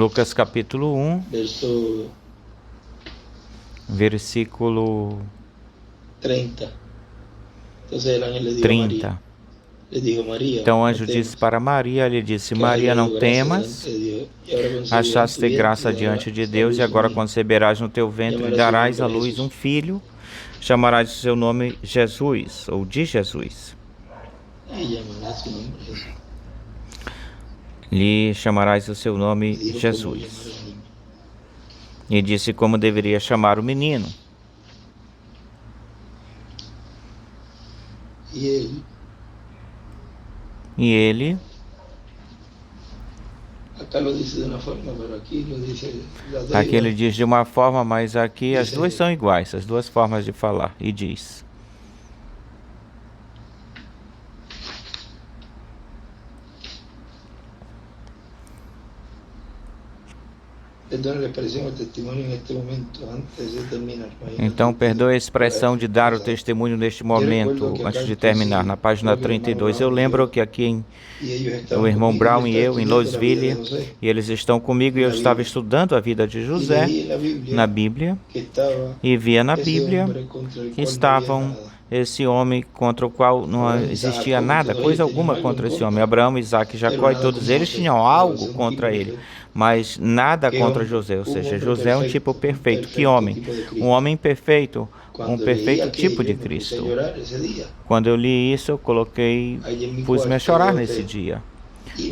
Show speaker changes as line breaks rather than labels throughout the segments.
Lucas capítulo 1,
verso
versículo
30. Entonces el ángel le dijo a
30.
María, le dijo: María,
Então o
no
anjo disse
temas,
para Maria, lhe disse:
que
Maria,
has
não
hallado gracia
temas,
delante de Dios, y ahora concebirás en
achaste
tu vientre
graça
y
diante de
darás a
Deus, e
luz un
agora
hijo,
conceberás no teu ventre e
llamarás su
darás à
nombre
luz um
Jesús.
filho, chamarás o seu nome Jesus, ou de Jesus.
Y llamarás su nombre Jesús.
Lhe chamarás o seu
Y
nome
dijo cómo llamar
Jesus.
al niño.
E disse como deveria chamar o menino.
Y
E ele,
acá lo dice de una forma, pero aquí lo dice las dos
aqui ele
igual.
diz de uma forma, mas aqui as
Dice,
duas são iguais, as duas formas de falar. E diz:
perdona la expresión o testimonio en este momento, antes de terminar.
Então, perdoe a expressão de dar o testemunho neste momento, antes de terminar. Na página 32, eu lembro que aqui o irmão Brown e eu, em Louisville, e eles estão comigo, e eu estava estudando a vida de José na Bíblia, e via na Bíblia que estavam esse homem contra o qual não existia nada, coisa alguma contra esse homem. Abraão, Isaac, Jacó e todos eles tinham algo contra ele, mas nada contra José. Ou seja, José é um tipo perfeito. Que homem? Um homem perfeito, um perfeito tipo de Cristo. Quando eu li isso, eu pus-me a chorar nesse dia.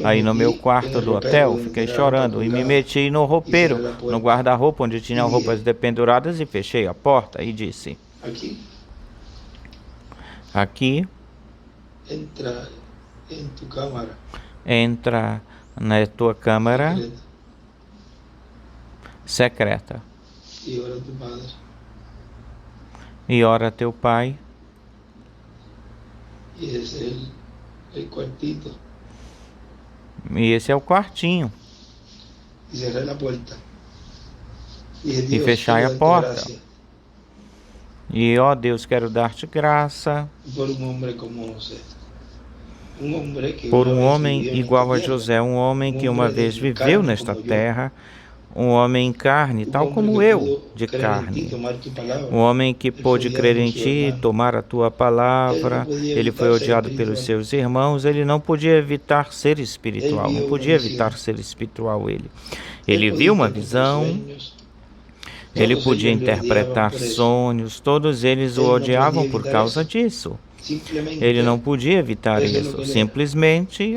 Aí no meu quarto do hotel, fiquei chorando e me meti no roupeiro, no guarda-roupa onde tinham roupas dependuradas, e fechei a porta e disse: aqui entra na tua câmara secreta e ora a teu pai. E esse é o quartinho. E fechai a porta. E, ó Deus, quero dar-te graça por um homem igual a José, um homem que uma vez viveu nesta terra, um homem em carne, tal como eu, de carne. Um homem que pôde crer em ti, tomar a tua palavra. Ele foi odiado pelos seus irmãos, ele não podia evitar ser espiritual, não podia evitar ser espiritual ele. Ele viu uma visão, ele podia interpretar sonhos, todos eles o odiavam por causa disso. Ele não podia evitar isso, simplesmente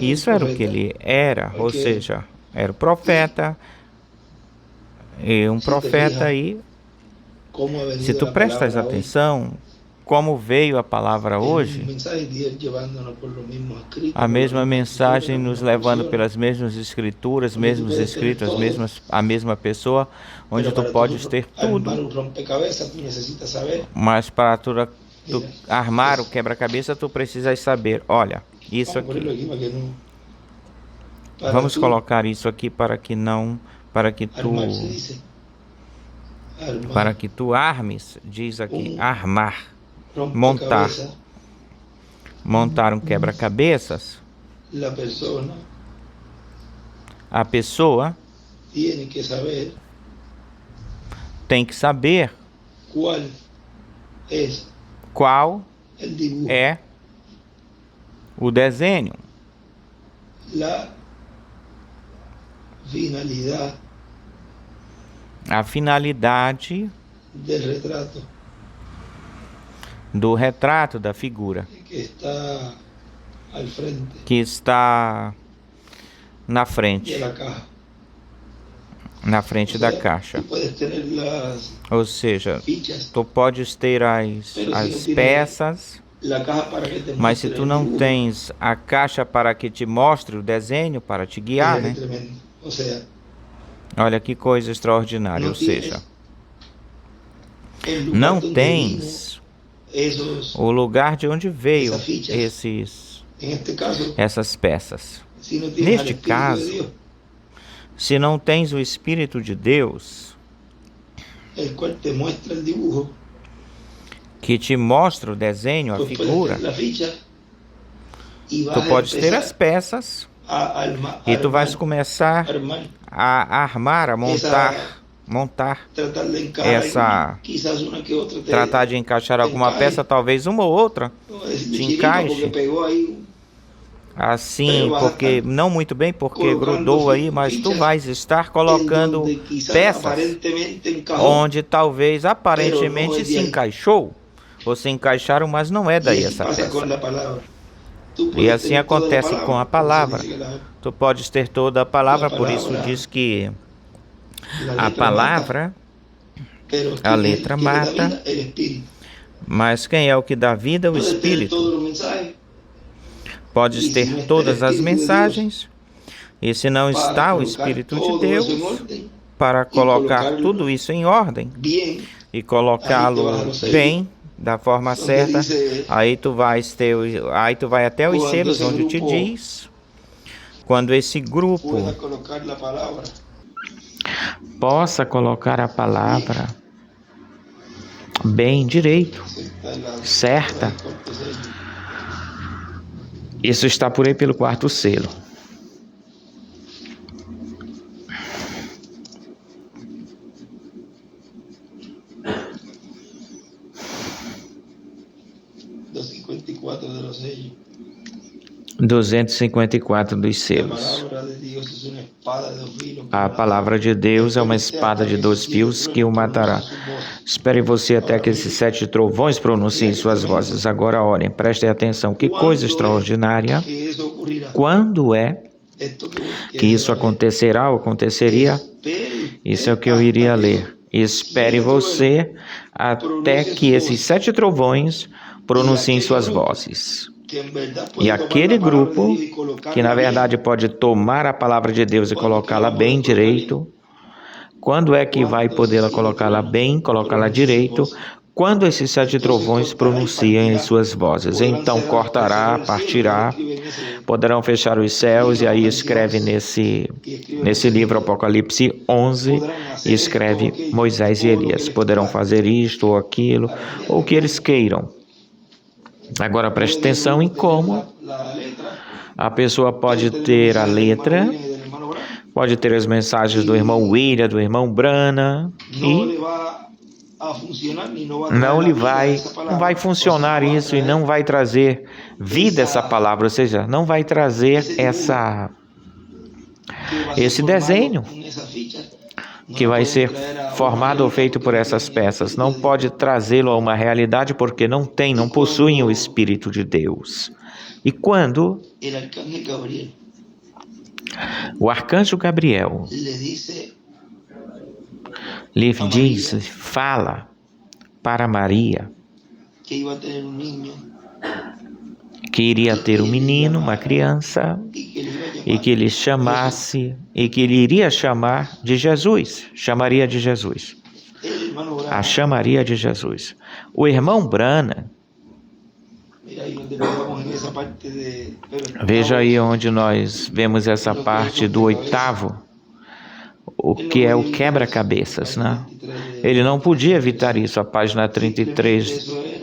isso era o que ele era, ou seja, era o profeta, e um profeta aí, se tu prestas atenção, como veio a palavra hoje, a mesma mensagem nos levando pelas mesmas escrituras, mesmos escritos, a mesma pessoa, onde tu podes ter tudo, mas para tu armar o quebra-cabeça, tu precisas saber, olha, isso aqui. Vamos colocar isso aqui para que tu armes, diz aqui, armar, montar um quebra-cabeças. A pessoa tem que saber qual é o desenho, a finalidade do retrato da figura que está na frente da caixa. Ou seja, tu podes ter as peças, mas se tu não tens a caixa para que te mostre o desenho, para te guiar, né? Olha que coisa extraordinária. Ou seja, não tens o lugar de onde veio essas peças. Neste caso, se não tens o Espírito de Deus, que te mostra o desenho, a figura, tu podes ter as peças, E tu vais começar a armar, a montar tratar de encaixar alguma peça, talvez uma ou outra te encaixe. Assim, porque não muito bem, porque grudou aí, mas tu vais estar colocando peças onde talvez aparentemente se encaixou, ou se encaixaram, mas não é daí essa peça. E assim acontece com a palavra. Tu podes ter toda a palavra, por isso diz que a palavra, a letra mata, mas quem é o que dá vida? O Espírito. Podes ter todas as mensagens, e se não está o Espírito de Deus para colocar tudo isso em ordem e colocá-lo bem, da forma certa, aí tu vai até os selos onde te diz, quando esse grupo possa colocar a palavra bem direito, certa. Isso está por aí pelo quarto selo. $254 dos selos. A palavra de Deus é uma espada de 2 fios que o matará. Espere você até que esses 7 trovões pronunciem suas vozes. Agora orem, prestem atenção. Que coisa extraordinária. Quando é que isso acontecerá ou aconteceria? Isso é o que eu iria ler. Espere você até que esses 7 trovões pronunciem suas vozes. E aquele grupo, que na verdade pode tomar a palavra de Deus e colocá-la bem direito, quando é que vai poder colocá-la bem, colocá-la direito? Quando esses 7 trovões pronunciam suas vozes. Então cortará, partirá, poderão fechar os céus, e aí escreve nesse livro Apocalipse 11, escreve Moisés e Elias. Poderão fazer isto ou aquilo, ou o que eles queiram. Agora preste atenção em como a pessoa pode ter a letra, pode ter as mensagens do irmão William, do irmão Branham, e não vai funcionar isso, e não vai trazer vida essa palavra, ou seja, não vai trazer esse desenho que vai ser formado ou feito por essas peças. Não pode trazê-lo a uma realidade porque não possuem o Espírito de Deus. E quando o arcanjo Gabriel lhe diz, fala para Maria que iria ter um menino, uma criança, e que ele chamasse, e que ele iria chamar de Jesus, chamaria de Jesus. A chamaria de Jesus. O irmão Branham, veja aí onde nós vemos essa parte do 8º, o que é o quebra-cabeças, né? Ele não podia evitar isso, a página 33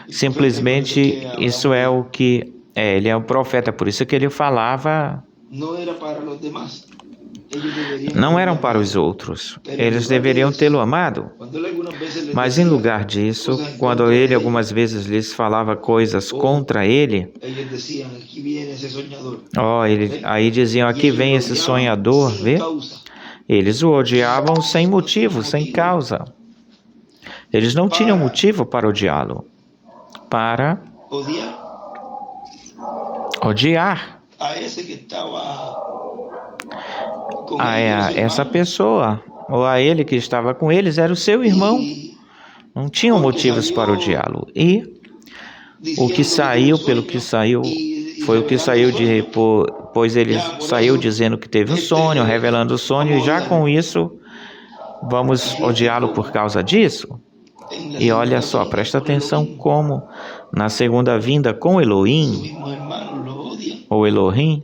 simplesmente isso é o que ele é um profeta, por isso que ele falava, não eram para os outros, eles deveriam tê-lo amado, mas em lugar disso, quando ele algumas vezes lhes falava coisas contra ele, aí diziam, aqui vem esse sonhador, vê? Eles o odiavam sem motivo, sem causa. Eles não tinham motivo para odiá-lo, para odiar essa pessoa, ou a ele que estava com eles, era o seu irmão. Não tinham motivos para odiá-lo. E o que saiu, pelo que saiu, foi o que saiu pois ele saiu dizendo que teve um sonho, revelando o sonho, e já com isso, vamos odiá-lo por causa disso? E olha só, presta atenção como na segunda vinda com Elohim, ou Elohim,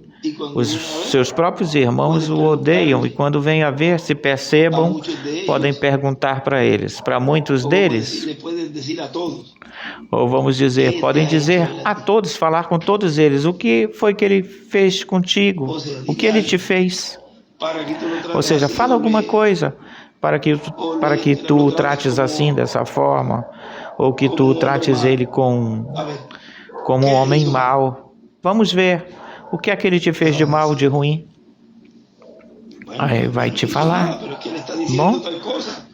Os seus próprios irmãos o odeiam e quando vêm a ver, se percebam, podem perguntar para eles. Para muitos deles, ou vamos dizer, podem dizer a todos, falar com todos eles, o que foi que ele fez contigo? O que ele te fez? Ou seja, fala alguma coisa para que tu o trates assim, dessa forma, ou que tu trates ele como um homem mau. Vamos ver. O que é que ele te fez de mal, de ruim? Aí vai te falar. Bom,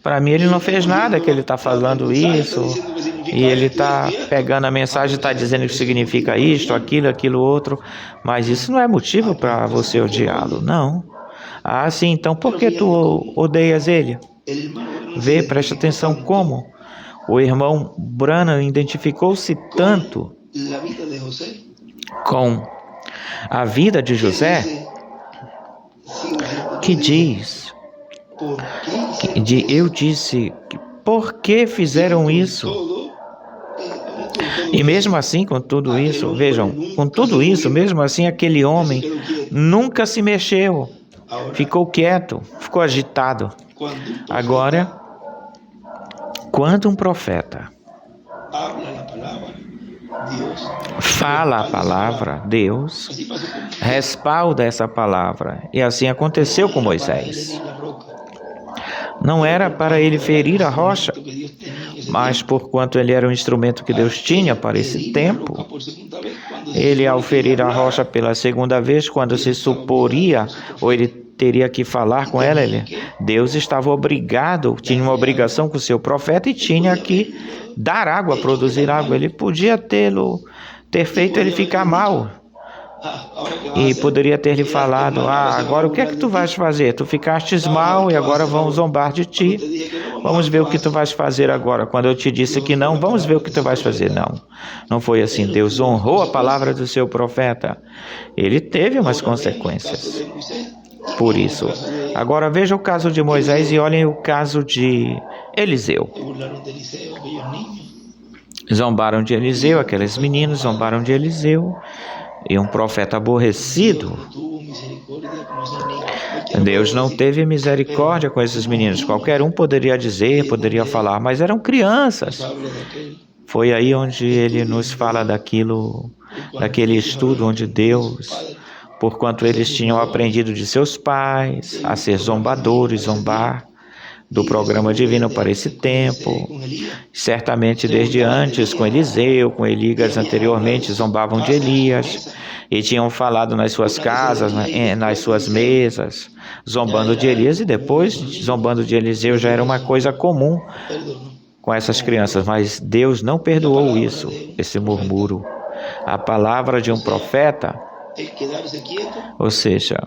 para mim ele não fez nada, que ele está falando isso, e ele está pegando a mensagem e está dizendo que significa isto, aquilo, outro, mas isso não é motivo para você odiá-lo, não. Ah, sim, então por que tu odeias ele? Vê, presta atenção como o irmão Branham identificou-se tanto com a vida de José, que diz, eu disse, por que fizeram isso? E mesmo assim, com tudo isso, vejam, com tudo isso, mesmo assim, aquele homem nunca se mexeu, ficou quieto, ficou agitado. Agora, quando um profeta fala a palavra, Deus respalda essa palavra. E assim aconteceu com Moisés. Não era para ele ferir a rocha, mas porquanto ele era um instrumento que Deus tinha para esse tempo, ele, ao ferir a rocha pela segunda vez, quando se suporia, ou ele teria que falar com ela, Deus estava obrigado, tinha uma obrigação com o seu profeta e tinha que dar água, produzir água. Ele podia ter feito ele ficar mal. E poderia ter lhe falado, agora o que é que tu vais fazer? Tu ficastes mal e agora vamos zombar de ti. Vamos ver o que tu vais fazer agora. Quando eu te disse que não, vamos ver o que tu vais fazer. Não foi assim. Deus honrou a palavra do seu profeta. Ele teve umas consequências por isso. Agora veja o caso de Moisés e olhem o caso de Eliseu. Zombaram de Eliseu, aqueles meninos zombaram de Eliseu. E um profeta aborrecido, Deus não teve misericórdia com esses meninos. Qualquer um poderia dizer, poderia falar, mas eram crianças. Foi aí onde ele nos fala daquele estudo onde Deus, porquanto eles tinham aprendido de seus pais a ser zombadores, zombar do programa divino para esse tempo. Certamente desde antes, com Eliseu, com Elias anteriormente, zombavam de Elias e tinham falado nas suas casas, nas suas mesas, zombando de Elias, e depois zombando de Eliseu já era uma coisa comum com essas crianças, mas Deus não perdoou isso, esse murmúrio. A palavra de um profeta, ou seja,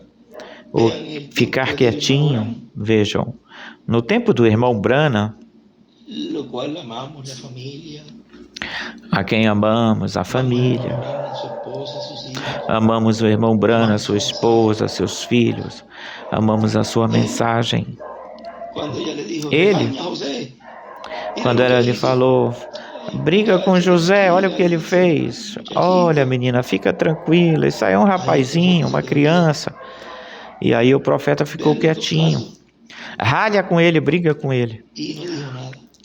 o ficar quietinho, vejam, no tempo do irmão Branham, a quem amamos, a família, amamos o irmão Branham, sua esposa, seus filhos, amamos a sua mensagem. Ele, quando ela lhe falou, briga com José, olha o que ele fez. Olha, menina, fica tranquila, isso aí é um rapazinho, uma criança. E aí o profeta ficou quietinho. Ralha com ele, briga com ele.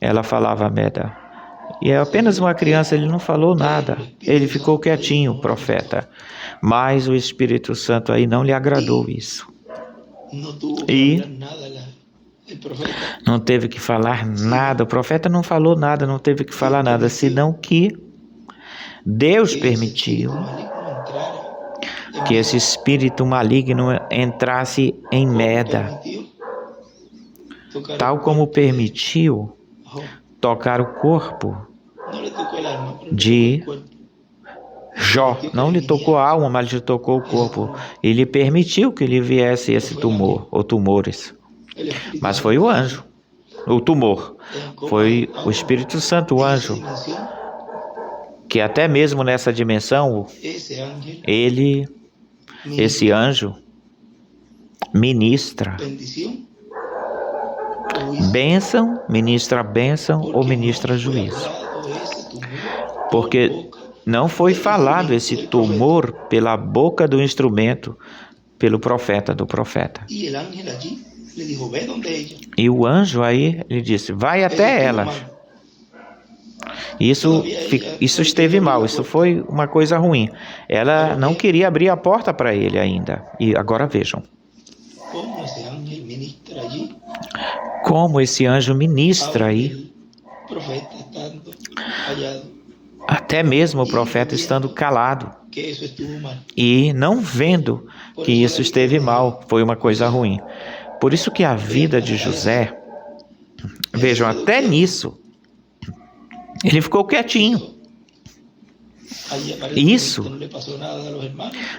Ela falava, Meda. E é apenas uma criança, ele não falou nada. Ele ficou quietinho, o profeta. Mas o Espírito Santo aí não lhe agradou isso. E não teve que falar nada. O profeta não falou nada, não teve que falar nada, senão que Deus permitiu que esse espírito maligno entrasse em Meda, tal como permitiu tocar o corpo de Jó. Não lhe tocou a alma, mas lhe tocou o corpo. E lhe permitiu que lhe viesse esse tumor, ou tumores. Mas foi o anjo, o tumor. Foi o Espírito Santo, o anjo, que até mesmo nessa dimensão, esse anjo, ministra bênção, ministra bênção ou ministra juízo. Porque não foi falado esse tumor pela boca do instrumento, pelo profeta do profeta. E o anjo aí, ele disse, vai até elas. Isso esteve mal, isso foi uma coisa ruim. Ela não queria abrir a porta para ele ainda. E agora vejam. Como esse anjo ministra aí. Até mesmo o profeta estando calado. E não vendo que isso esteve mal, foi uma coisa ruim. Por isso que a vida de José, vejam, até nisso, ele ficou quietinho. Isso.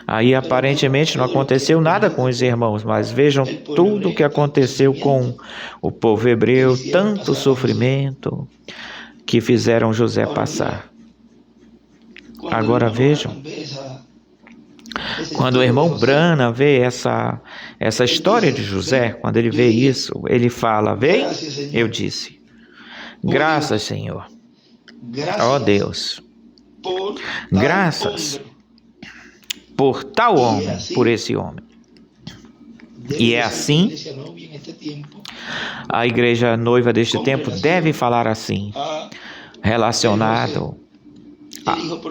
Aí aparentemente não aconteceu nada com os irmãos, mas vejam tudo o que aconteceu com o povo hebreu, tanto sofrimento que fizeram José passar. Agora vejam, quando o irmão Branham vê essa história de José, quando ele vê isso, ele fala, vem, eu disse, graças, Senhor. Ó Deus, graças por tal homem, por esse homem. E é assim, a igreja noiva deste tempo deve falar assim, relacionado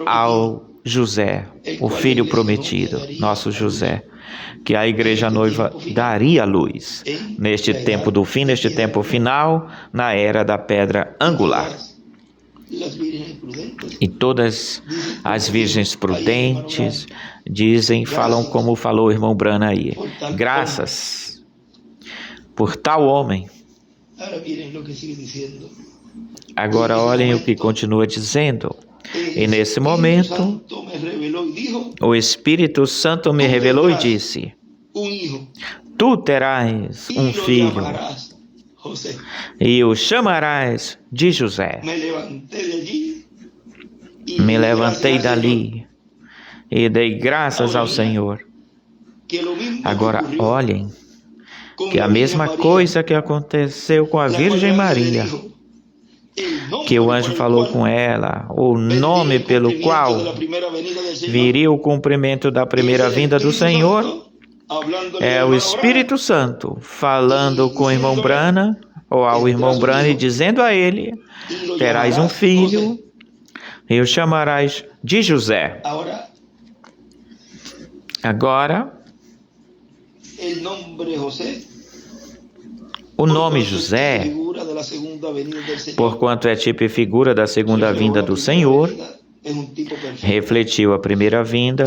ao José, o filho prometido, nosso José, que a igreja noiva daria luz neste tempo do fim, neste tempo final, na era da pedra angular. E todas as virgens prudentes falam como falou o irmão Branham aí. Graças por tal homem. Agora olhem o que continua dizendo. E nesse momento, o Espírito Santo me revelou e disse, tu terás um filho, e o chamarás de José. Me levantei dali e dei graças ao Senhor. Agora olhem que a mesma coisa que aconteceu com a Virgem Maria, que o anjo falou com ela, o nome pelo qual viria o cumprimento da primeira vinda do Senhor, é o Espírito Santo falando com o irmão Branham, ou ao irmão Branham, e dizendo a ele, terás um filho, e o chamarás de José. Agora, o nome José, porquanto é tipo e figura da segunda vinda do Senhor, refletiu a primeira vinda,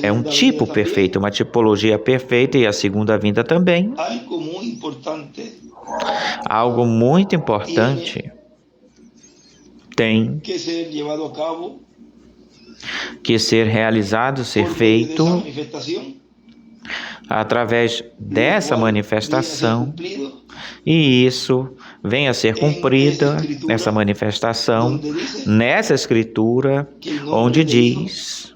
é um tipo perfeito, uma tipologia perfeita, e a segunda vinda também. Algo muito importante tem que ser realizado, ser feito através dessa manifestação, e isso venha a ser cumprida, essa manifestação, nessa escritura, onde diz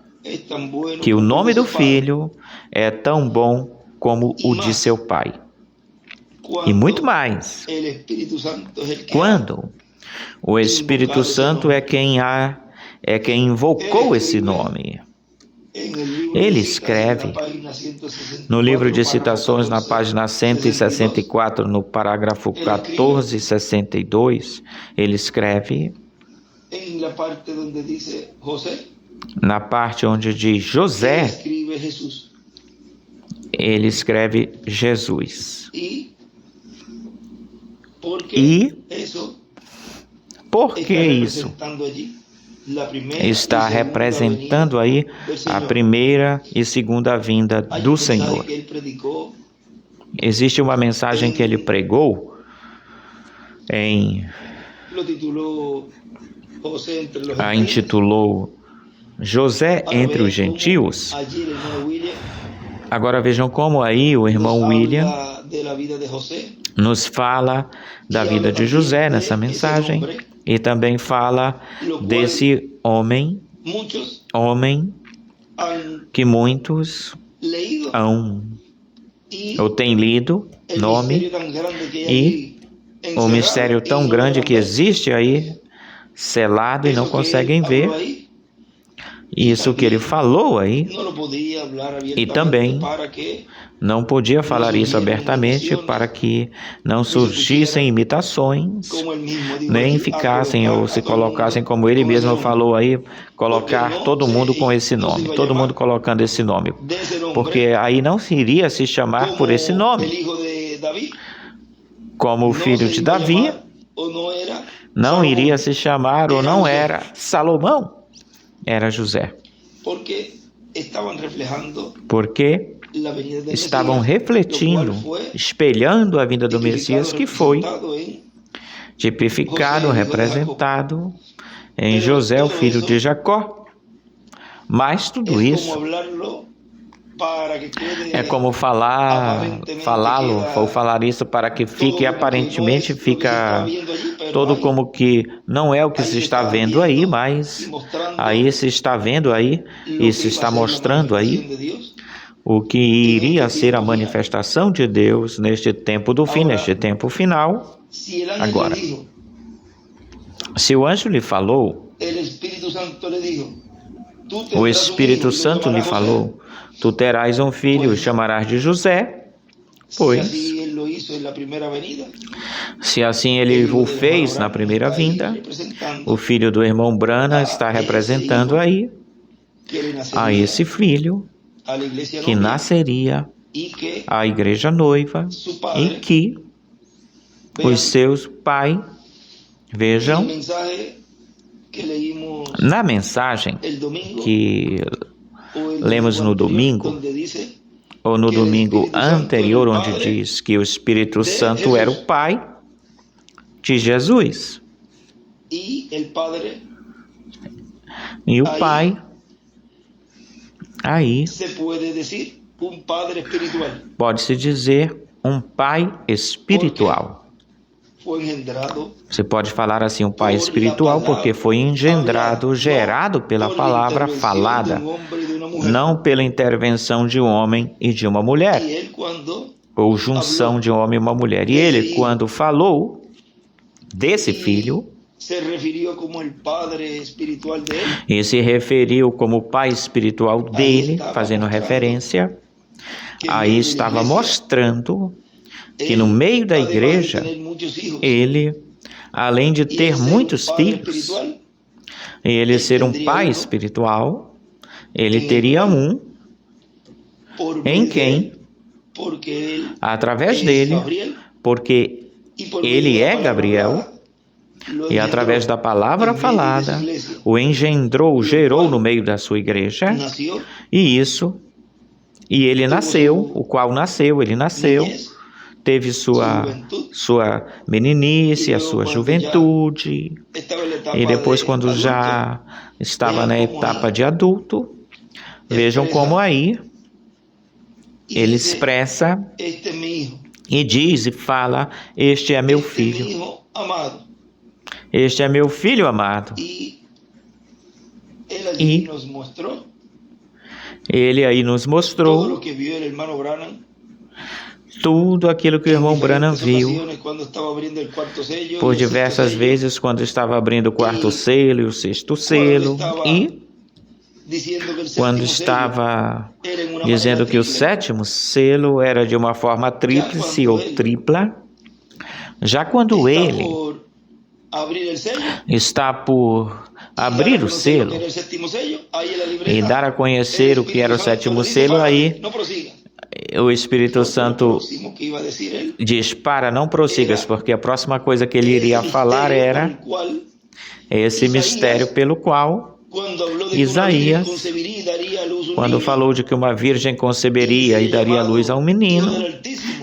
que o nome do Filho é tão bom como o de seu Pai. E muito mais, quando o Espírito Santo é quem invocou esse nome. Ele escreve no livro de citações, na página 164, no parágrafo 1462, ele escreve, na parte onde diz José, ele escreve Jesus. E por que isso? Está representando aí a primeira e segunda vinda do Senhor. Existe uma mensagem que ele pregou a intitulou José entre os gentios. Agora vejam como aí o irmão William nos fala da vida de José nessa mensagem, e também fala desse homem que muitos têm lido, nome, e o mistério tão grande que existe aí, selado e não conseguem ver, isso que ele falou aí, e também não podia falar isso abertamente para que não surgissem imitações, nem ficassem ou se colocassem, como ele mesmo falou aí, colocar todo mundo com esse nome, todo mundo colocando esse nome, porque aí não se iria se chamar por esse nome, como o filho de Davi, não iria se chamar ou não era Salomão, era José. Porque estavam refletindo, espelhando a vinda do Messias, que foi tipificado, representado em José, o filho de Jacó. Mas tudo isso é como falá-lo, ou falar isso para que fique, aparentemente fica todo como que não é o que se está vendo aí, mas aí se está vendo aí e se está mostrando aí o que iria ser a manifestação de Deus neste tempo do fim, neste tempo final. Agora, se o anjo lhe falou, o Espírito Santo lhe falou, tu terás um filho, o chamarás de José, pois, se assim ele o fez na primeira vinda, o filho do irmão Branham está representando aí a esse filho que nasceria a igreja noiva e que os seus pais, vejam, na mensagem que lemos no domingo, ou no domingo anterior, onde diz que o Espírito Santo era o Pai de Jesus. E o Pai, aí, pode-se dizer um Pai espiritual. Você pode falar assim, um pai espiritual, porque foi engendrado, gerado pela palavra falada, não pela intervenção de um homem e de uma mulher, ou junção de um homem e uma mulher. E ele, quando falou desse filho, e se referiu como o pai espiritual dele, fazendo referência, aí estava mostrando que no meio da igreja, ele, além de ter muitos filhos, ele ser um pai espiritual, ele teria um em quem, através dele, porque ele é Gabriel, e através da palavra falada, o engendrou, gerou no meio da sua igreja, e ele nasceu, o qual nasceu, ele nasceu, teve sua meninice, a sua juventude, e depois, quando já estava na etapa de adulto, vejam como aí ele expressa e diz e fala, este é meu filho, este é meu filho amado. E ele aí nos mostrou tudo aquilo que o irmão Branham viu por diversas vezes quando estava abrindo o quarto selo e o sexto selo, e quando estava dizendo que o sétimo selo era de uma forma tríplice ou tripla. Já quando ele está por abrir o selo e dar a conhecer o que era o sétimo selo, aí o Espírito Santo diz, não prossigas, porque a próxima coisa que ele iria falar era esse mistério pelo qual Isaías, quando falou de que uma virgem conceberia e daria luz a um menino,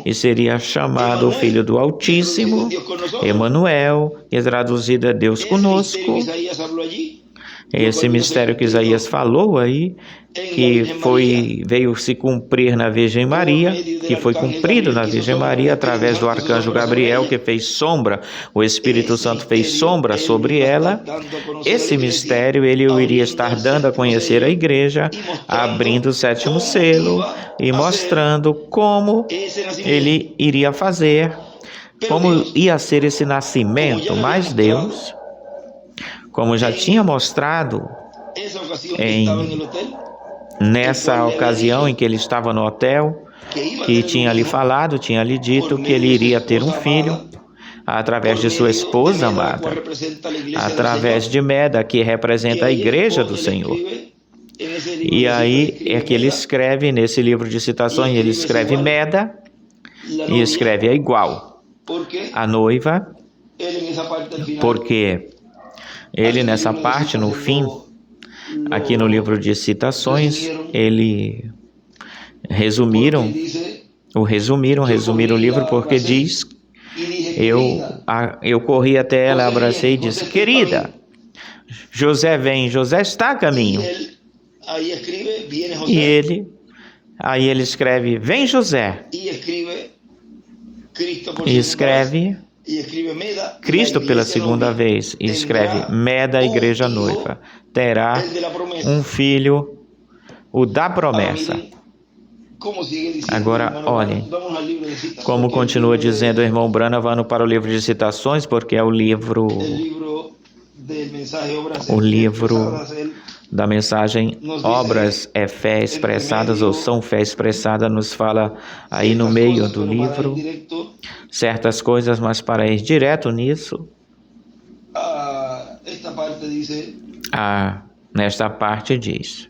e seria chamado o Filho do Altíssimo, Emanuel, que traduzido é Deus conosco. Esse mistério que Isaías falou aí, que veio se cumprir na Virgem Maria, que foi cumprido na Virgem Maria através do arcanjo Gabriel, que fez sombra, o Espírito Santo fez sombra sobre ela. Esse mistério ele iria estar dando a conhecer à igreja, abrindo o sétimo selo e mostrando como ele iria fazer, como ia ser esse nascimento. Mas Deus, como já tinha mostrado Nessa ocasião em que ele estava no hotel, que tinha lhe falado, tinha lhe dito que ele iria ter um filho através de sua esposa amada, através de Meda, que representa a igreja do Senhor. E aí é que ele escreve nesse livro de citações, ele escreve Meda e escreve a igual, a noiva, porque ele nessa parte, no fim, aqui no livro de citações, ele resumiram o livro, porque diz, eu corri até ela, abracei e disse, querida, José vem, José está a caminho. E aí ele escreve, vem José, e escreve Cristo pela segunda vez, e escreve Meda, igreja noiva, terá um filho, o da promessa. Agora, olhem, como continua dizendo o irmão Branham, vamos para o livro de citações, porque é o livro da mensagem Obras é Fé Expressadas, ou São Fé Expressada, nos fala aí no meio do livro certas coisas, mas para ir direto nisso, nesta parte diz,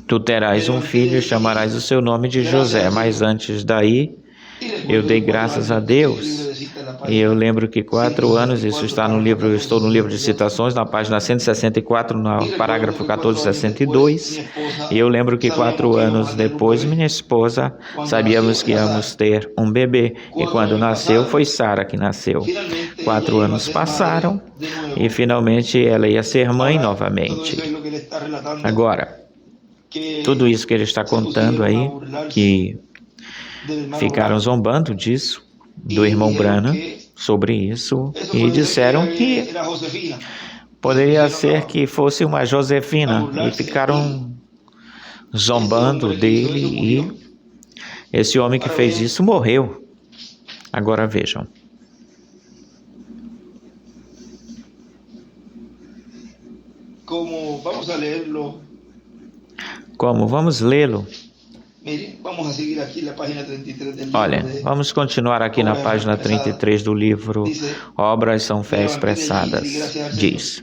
tu terás um filho e chamarás o seu nome de José. Mas antes daí, eu dei graças a Deus. E eu lembro que 4 anos, isso está no livro, eu estou no livro de citações, na página 164, no parágrafo 1462. E eu lembro que 4 anos depois, minha esposa, sabíamos que íamos ter um bebê. E quando nasceu, foi Sara que nasceu. 4 anos passaram e finalmente ela ia ser mãe novamente. Agora, tudo isso que ele está contando aí, que ficaram zombando disso, do irmão Branham, sobre isso, e disseram que poderia ser que fosse uma Josefina, e ficaram zombando dele, e esse homem que fez isso morreu. Agora vejam. Como? Vamos lê-lo. Olha, vamos continuar aqui na página 33 do livro Obras são Fé Expressadas. Diz,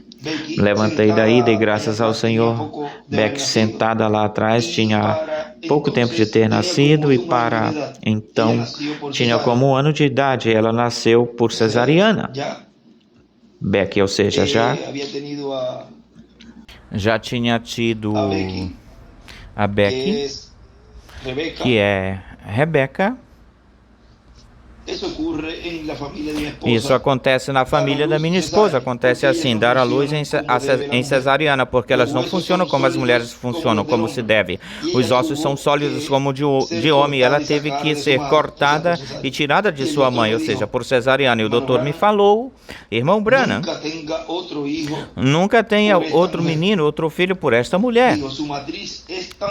levantei daí, dei graças ao Senhor. Beck, sentada lá atrás, tinha pouco tempo de ter nascido e para então tinha como 1 ano de idade. Ela nasceu por cesariana. Beck, ou seja, já tinha tido a Beck, que é Rebeca. Isso acontece na família da minha esposa. Acontece assim, dar à luz em cesariana, porque elas não funcionam como as mulheres funcionam, como se deve. Os ossos são sólidos como de homem. Ela teve que ser cortada e tirada de sua mãe, ou seja, por cesariana. E o doutor me falou, irmão Branham, nunca tenha outro menino, outro filho por esta mulher.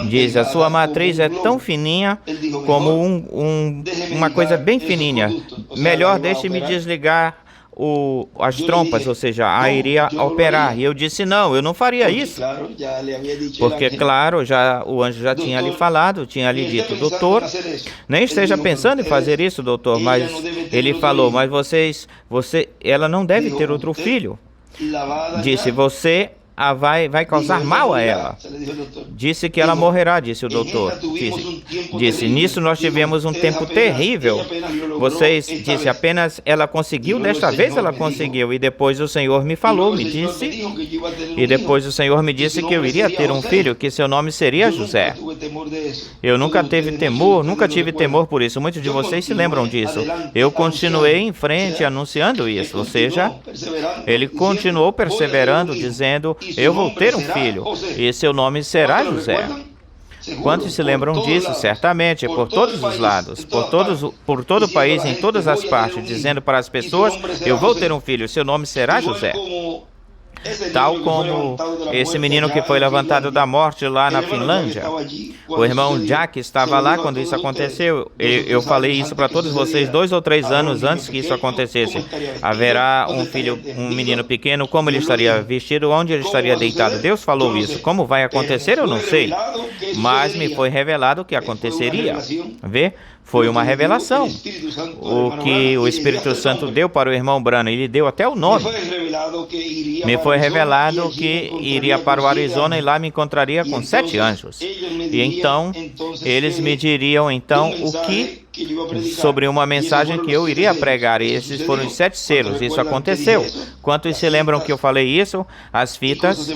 Diz, a sua matriz é tão fininha como uma coisa bem fininha. Melhor deixe-me desligar as trompas, ou seja, iria operar. E eu disse, não, eu não faria isso. Porque, claro, o anjo já tinha lhe falado, tinha lhe dito, doutor, nem esteja pensando em fazer isso, doutor. Mas ele falou, mas ela não deve ter outro filho. Disse, você vai causar mal a ela. Disse que ela morrerá, disse o doutor. Disse, nisso nós tivemos um tempo terrível. Disse, apenas ela conseguiu, desta vez ela conseguiu. E depois o Senhor me falou, e depois o Senhor me disse que eu iria ter um filho, que seu nome seria José. Eu nunca tive temor por isso. Muitos de vocês se lembram disso. Eu continuei em frente anunciando isso, ou seja, ele continuou perseverando, dizendo, eu vou ter um filho, e seu nome será José. Quantos se lembram disso? Certamente, por todos os lados, por todo o país, em todas as partes, dizendo para as pessoas, eu vou ter um filho, seu nome será José. tal como esse menino que foi levantado da morte lá na Finlândia. O irmão Jack estava lá quando isso aconteceu. Eu falei isso para todos vocês 2 ou 3 anos antes que isso acontecesse. Haverá um menino pequeno, como ele estaria vestido, onde ele estaria deitado. Deus falou isso. Como vai acontecer, eu não sei. Mas me foi revelado que aconteceria. Vê? Foi uma revelação. O que o Espírito Santo deu para o irmão Branham, ele deu até o nome. Me foi revelado que iria para o Arizona e lá me encontraria com 7 anjos. E então, eles me diriam então o que sobre uma mensagem que eu iria pregar. E esses foram os 7 selos. Isso aconteceu. Quantos se lembram que eu falei isso? As fitas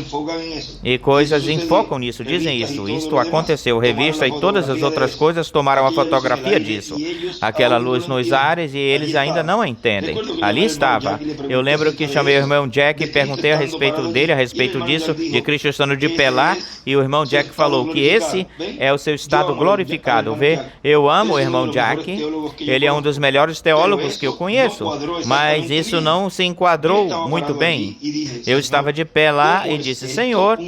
e coisas enfocam nisso, dizem isso. Isto aconteceu. Revista e todas as outras coisas tomaram a fotografia disso. Aquela luz nos ares e eles ainda não a entendem. Ali estava. Eu lembro que chamei o irmão Jack e perguntei a respeito dele, a respeito disso, de Cristo estando de pé lá, e o irmão Jack falou que esse é o seu estado glorificado. Vê, eu amo o irmão Jack. Ele é um dos melhores teólogos que eu conheço, mas isso não se enquadrou muito bem. Eu estava de pé lá e disse, Senhor,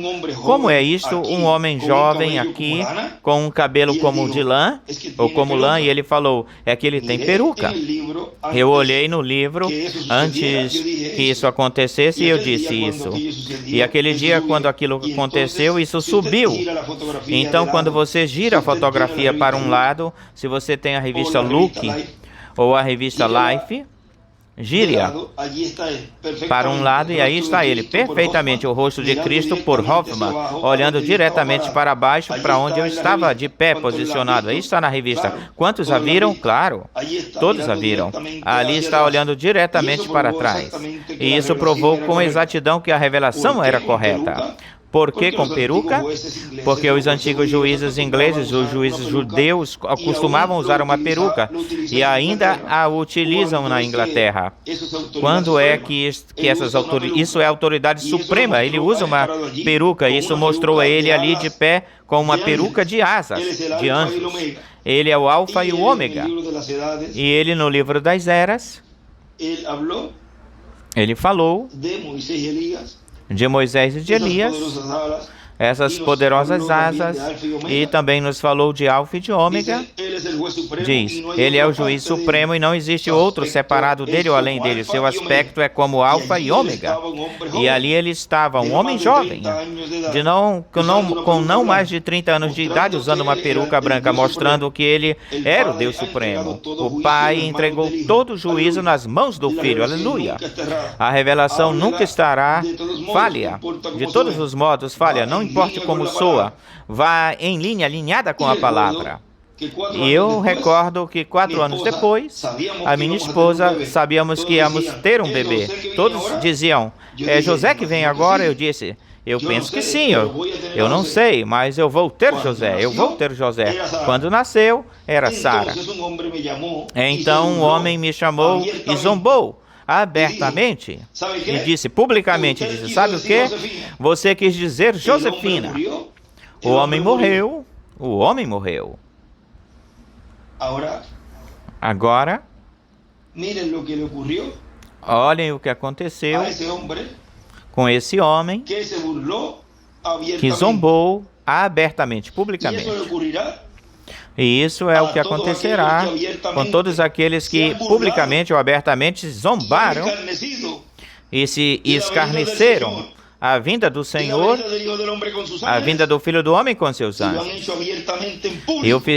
como é isto, um homem jovem aqui, com um cabelo como de lã, ou como lã, e ele falou, é que ele tem peruca. Eu olhei no livro antes que isso acontecesse e eu disse isso. E aquele dia, quando aquilo aconteceu, isso subiu. Então, quando você gira a fotografia para um lado, se você tem a revista Look ou a revista Life, gire-a para um lado e aí está ele, perfeitamente o rosto de Cristo por Hoffman, olhando diretamente para baixo, para onde eu estava de pé posicionado. Aí está na revista. Quantos a viram? Claro, todos a viram. Ali está olhando diretamente para trás. E isso provou com exatidão que a revelação era correta. Por que com peruca? Porque os antigos juízes ingleses, os juízes judeus, costumavam usar uma peruca e ainda a utilizam na Inglaterra. Quando é que essas autoridades... Isso é a autoridade suprema, ele usa uma peruca, isso mostrou a ele ali de pé com uma peruca de asas, de anjos. Ele é o alfa e o ômega. E ele no livro das eras, ele falou de Moisés e de Elias, essas poderosas asas, e também nos falou de Alfa e de Ômega. Diz, ele é o juiz supremo e não existe outro separado dele ou além dele. Seu aspecto é como Alfa e Ômega. E ali ele estava, um homem jovem, com não mais de 30 anos de idade, usando uma peruca branca, mostrando que ele era o Deus Supremo. O Pai entregou todo o juízo nas mãos do Filho. Aleluia! A revelação nunca estará falha. De todos os modos, falha. Não importa como soa, vá em linha alinhada com a palavra. E eu recordo que 4 anos depois, a minha esposa, sabíamos que íamos ter um bebê. Todos diziam, é José que vem agora? Eu disse, eu penso que sim, eu não sei, mas eu vou ter José, Quando nasceu, era Sara. Então um homem me chamou e zombou abertamente e disse publicamente, sabe o que? Você quis dizer Josefina. O homem morreu. Agora, olhem o que aconteceu com esse homem que zombou abertamente, publicamente. E isso é o que acontecerá com todos aqueles que publicamente ou abertamente zombaram e se escarneceram a vinda do Senhor, a vinda do Filho do Homem com seus anjos.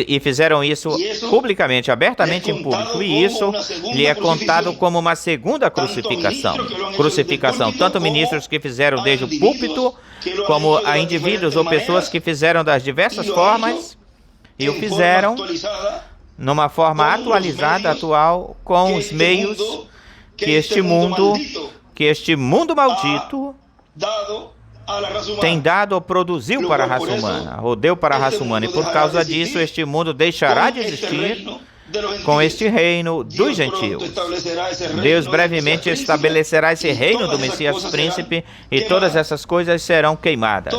E fizeram isso publicamente, abertamente em público. E isso lhe é contado como uma segunda crucificação. Tanto ministros que fizeram desde o púlpito, como a indivíduos ou pessoas que fizeram das diversas formas, e o fizeram numa forma atualizada, atual, com os meios que este mundo maldito tem dado ou produziu para a raça humana, ou deu para a raça humana. E por causa disso, este mundo deixará de existir com este reino dos gentios. Deus brevemente estabelecerá esse reino do Messias Príncipe e todas essas coisas serão queimadas.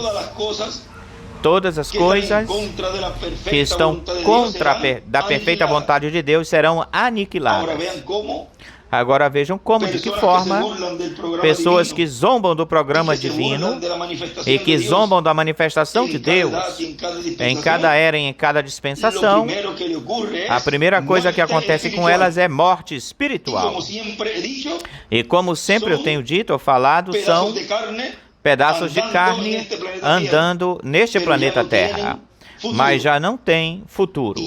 Todas as coisas que estão contra da perfeita vontade de Deus serão aniquiladas. Agora vejam como, de que forma, pessoas que zombam do programa divino e que zombam da manifestação de Deus em cada era e em cada dispensação, a primeira coisa que acontece com elas é morte espiritual. E como sempre eu tenho dito ou falado, são pedaços de carne andando neste planeta Terra, mas já não tem futuro.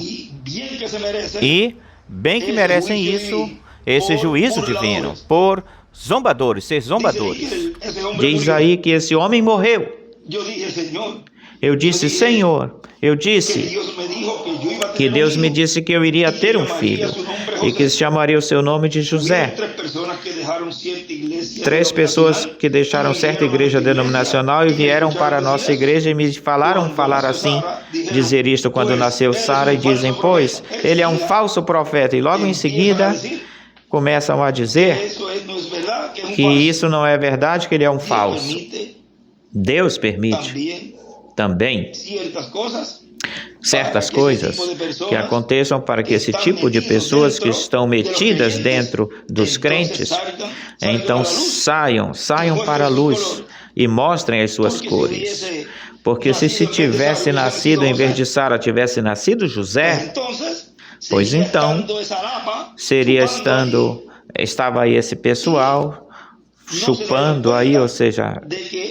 E bem que merecem isso, esse juízo divino, por zombadores, ser zombadores. Diz aí que esse homem morreu. Eu disse, Senhor, eu disse que Deus me disse que eu iria ter um filho e que se chamaria o seu nome de José. 3 pessoas que deixaram certa igreja denominacional e vieram para a nossa igreja e me falaram falar assim, dizer isto quando nasceu Sara, e dizem, pois, ele é um falso profeta. E logo em seguida começam a dizer que isso não é verdade, que ele é um falso. Deus permite também certas coisas que aconteçam para que esse tipo de pessoas que estão metidas dentro dos crentes, então saiam para a luz e mostrem as suas cores. Porque se tivesse nascido, em vez de Sara, tivesse nascido José, pois então estava aí esse pessoal chupando aí, ou seja,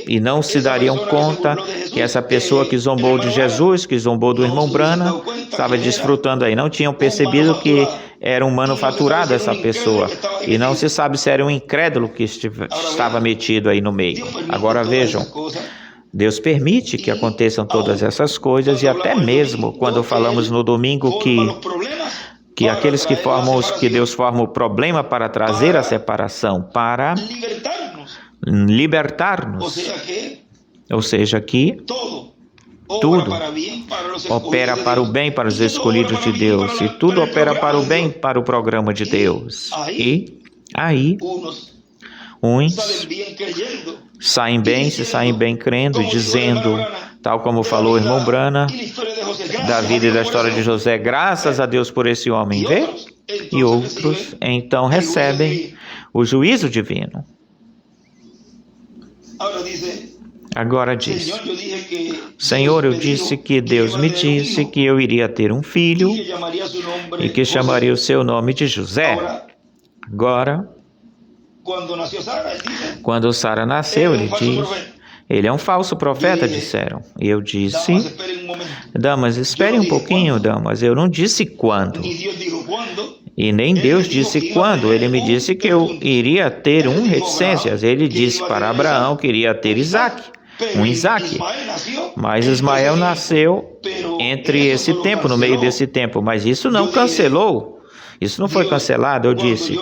e não se dariam conta que essa pessoa que zombou de Jesus, que zombou do irmão Branham, estava desfrutando aí. Não tinham percebido que era um manufaturado essa pessoa. E não se sabe se era um incrédulo que estava metido aí no meio. Agora vejam, Deus permite que aconteçam todas essas coisas, e até mesmo quando falamos no domingo que aqueles que Deus forma o problema para trazer a separação, para libertar-nos. Ou seja, que tudo opera para o bem para os escolhidos de Deus, e tudo opera para o bem para o programa de Deus. E aí, uns saem bem crendo e dizendo, tal como falou o irmão Branham, da vida e da história de José, graças a Deus por esse homem, vê? E outros, então, recebem o juízo divino. Agora diz, Senhor, eu disse que Deus me disse que eu iria ter um filho e que chamaria o seu nome de José. Agora, quando Sara nasceu, ele diz, ele é um falso profeta, disseram. E eu disse, damas, espere um pouquinho, damas, eu não disse quando. E nem Deus disse quando. Ele me disse que eu iria ter reticências. Ele disse para Abraão que iria ter Isaac. Isaac. Mas Ismael nasceu entre esse tempo, no meio desse tempo. Mas isso não cancelou. Isso não foi cancelado. Eu disse,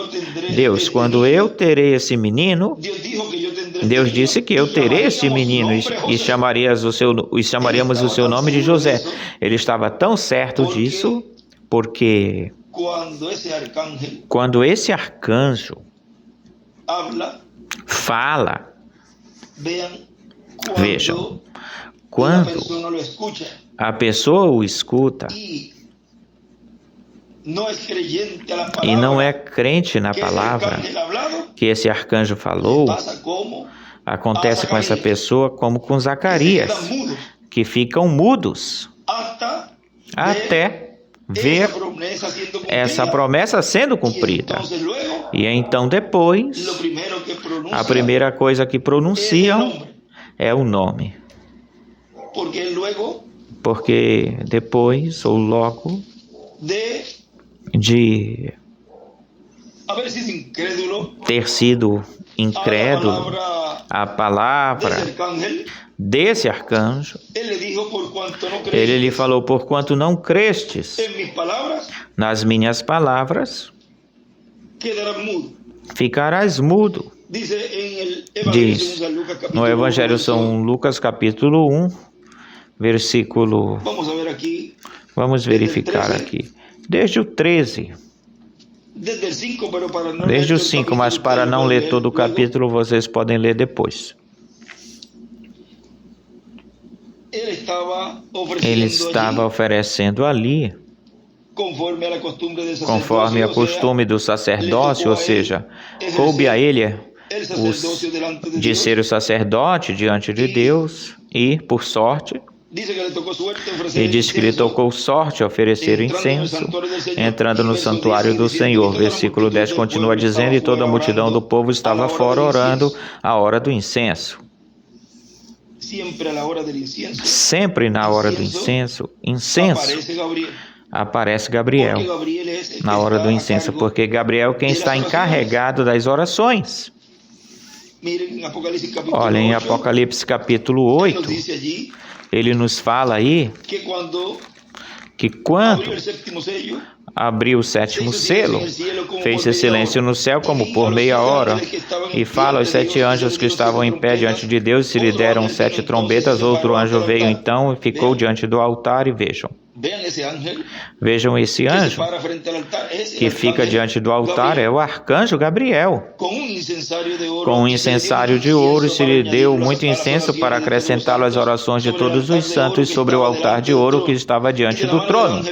Deus, quando eu terei esse menino, Deus disse que eu terei esse menino e chamaríamos o seu nome de José. Ele estava tão certo disso, porque quando esse arcanjo fala, vejam, quando a pessoa o escuta e não é crente na palavra que esse arcanjo falou, acontece com essa pessoa como com Zacarias, que ficam mudos até ver essa promessa sendo cumprida. E então depois, a primeira coisa que pronunciam é o nome. Porque depois, ou logo, de ter sido incrédulo à palavra desse arcanjo, ele lhe falou, porquanto não crestes nas minhas palavras, ficarás mudo. Diz no Evangelho São Lucas capítulo 1, versículo, vamos verificar aqui, desde o 13, desde o 5, mas para não ler todo o capítulo, vocês podem ler depois. Ele estava oferecendo ali conforme a costume do sacerdócio, ou seja, coube a ele de ser o sacerdote diante de Deus e, por sorte, e diz que lhe tocou sorte oferecer incenso, entrando no santuário do Senhor. Versículo 10 continua dizendo, e toda a multidão do povo estava fora orando à hora do incenso. Sempre na hora do incenso, aparece Gabriel na hora do incenso, porque Gabriel é quem está encarregado das orações. Olha, em Apocalipse capítulo 8, ele nos fala aí que quando abriu o sétimo selo, fez-se silêncio no céu como por meia hora, e fala aos 7 anjos que estavam em pé diante de Deus, se lhe deram 7 trombetas. Outro anjo veio então e ficou diante do altar, e vejam esse anjo que fica diante do altar, é o arcanjo Gabriel. Com um incensário de ouro se lhe deu muito incenso para acrescentá-lo às orações de todos os santos sobre o altar de ouro que estava diante do trono.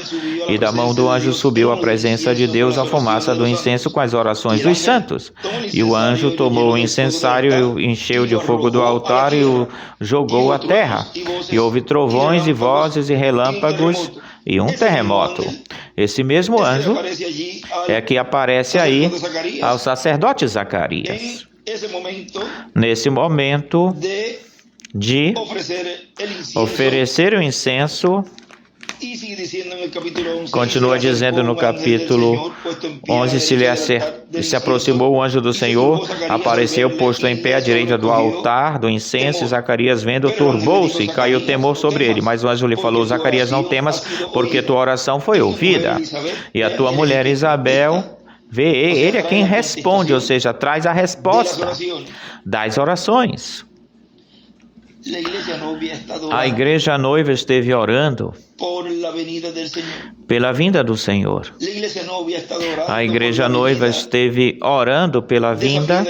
E da mão do anjo subiu à presença de Deus a fumaça do incenso com as orações dos santos. E o anjo tomou o incensário e encheu de fogo do altar e o jogou à terra. E houve trovões e vozes e relâmpagos e um terremoto. Esse mesmo anjo é que aparece aí ao sacerdote Zacarias. Nesse momento de oferecer o incenso, continua dizendo no capítulo 11, se aproximou o anjo do Senhor, apareceu posto em pé à direita do altar do incenso, e Zacarias vendo turbou-se e caiu temor sobre ele. Mas o anjo lhe falou, Zacarias, não temas, porque tua oração foi ouvida, e a tua mulher Isabel, ele é quem responde, ou seja, traz a resposta das orações. A igreja noiva esteve orando pela vinda do Senhor. A igreja noiva esteve orando pela vinda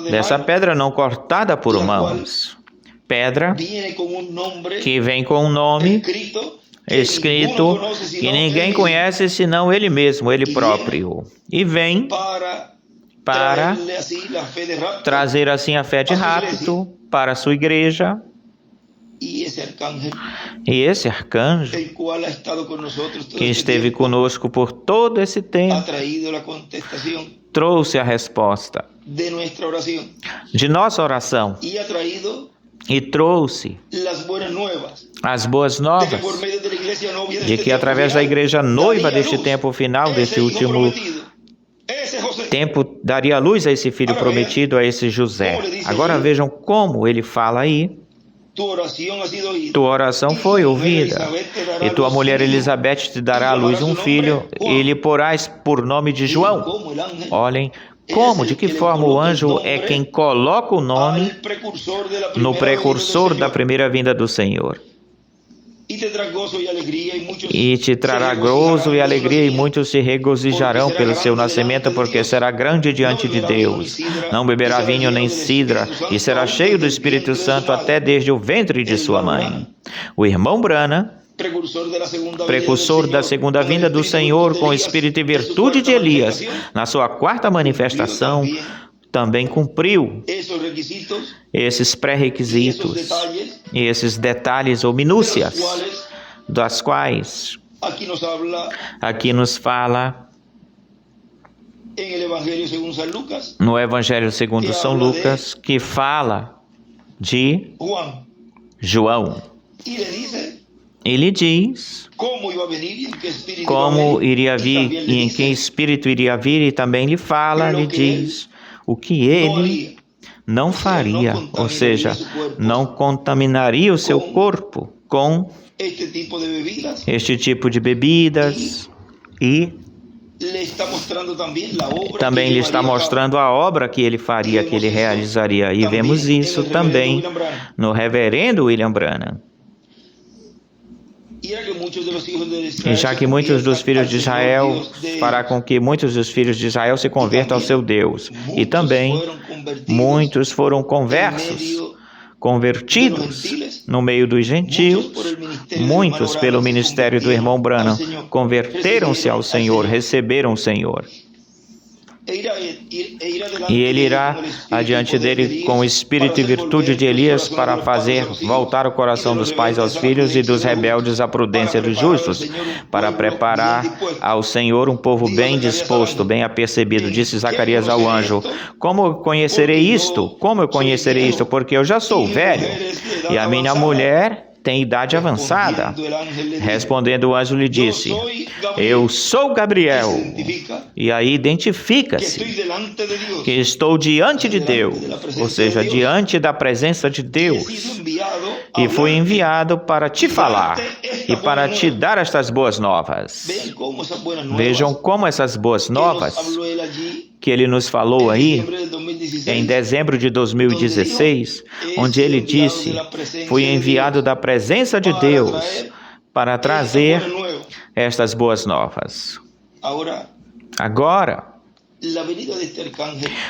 dessa pedra não cortada por mãos. Pedra que vem com um nome escrito que ninguém conhece senão ele mesmo, ele próprio. E vem para trazer assim a fé de rapto para a sua igreja. E esse arcanjo que esteve conosco por todo esse tempo trouxe a resposta de nossa oração e trouxe as boas novas de que através da igreja noiva deste tempo final, deste último tempo, daria luz a esse filho prometido, a esse José. Agora vejam como ele fala aí. Tua oração foi ouvida, e tua mulher Elizabeth te dará à luz um filho, e lhe porás por nome de João. Olhem como, de que forma o anjo é quem coloca o nome no precursor da primeira vinda do Senhor. E te trará gozo e alegria, e muitos se regozijarão pelo seu nascimento, porque será grande diante de Deus. Não beberá vinho nem cidra, e será cheio do Espírito Santo até desde o ventre de sua mãe. O irmão Branham, precursor da segunda vinda do Senhor, com o espírito e virtude de Elias, na sua 4ª manifestação, também cumpriu esses pré-requisitos e esses detalhes ou minúcias, das quais aqui nos fala no Evangelho segundo São Lucas, que fala de João. Ele diz como iria vir e em que espírito iria vir, e também lhe fala, lhe diz o que ele não faria, ou seja, não contaminaria o seu corpo com este tipo de bebidas, e também lhe está mostrando a obra que ele faria, que ele realizaria. E vemos isso também no reverendo William Branham. E já que muitos dos filhos de Israel, fará com que muitos dos filhos de Israel se convertam ao seu Deus. E também muitos foram convertidos no meio dos gentios, muitos, pelo ministério do irmão Branham, converteram-se ao Senhor, receberam o Senhor. E ele irá adiante dele com o espírito e virtude de Elias para fazer voltar o coração dos pais aos filhos e dos rebeldes à prudência dos justos, para preparar ao Senhor um povo bem disposto, bem apercebido. Disse Zacarias ao anjo: como eu conhecerei isto? Como eu conhecerei isto? Porque eu já sou velho e a minha mulher tem idade avançada. Respondendo, o anjo lhe disse: eu sou Gabriel. E aí identifica-se que estou diante de Deus, ou seja, diante da presença de Deus. E fui enviado para te falar e para te dar estas boas novas. Vejam como essas boas novas que ele nos falou aí em dezembro de 2016, onde ele disse: fui enviado da presença de Deus para trazer estas boas novas. Agora,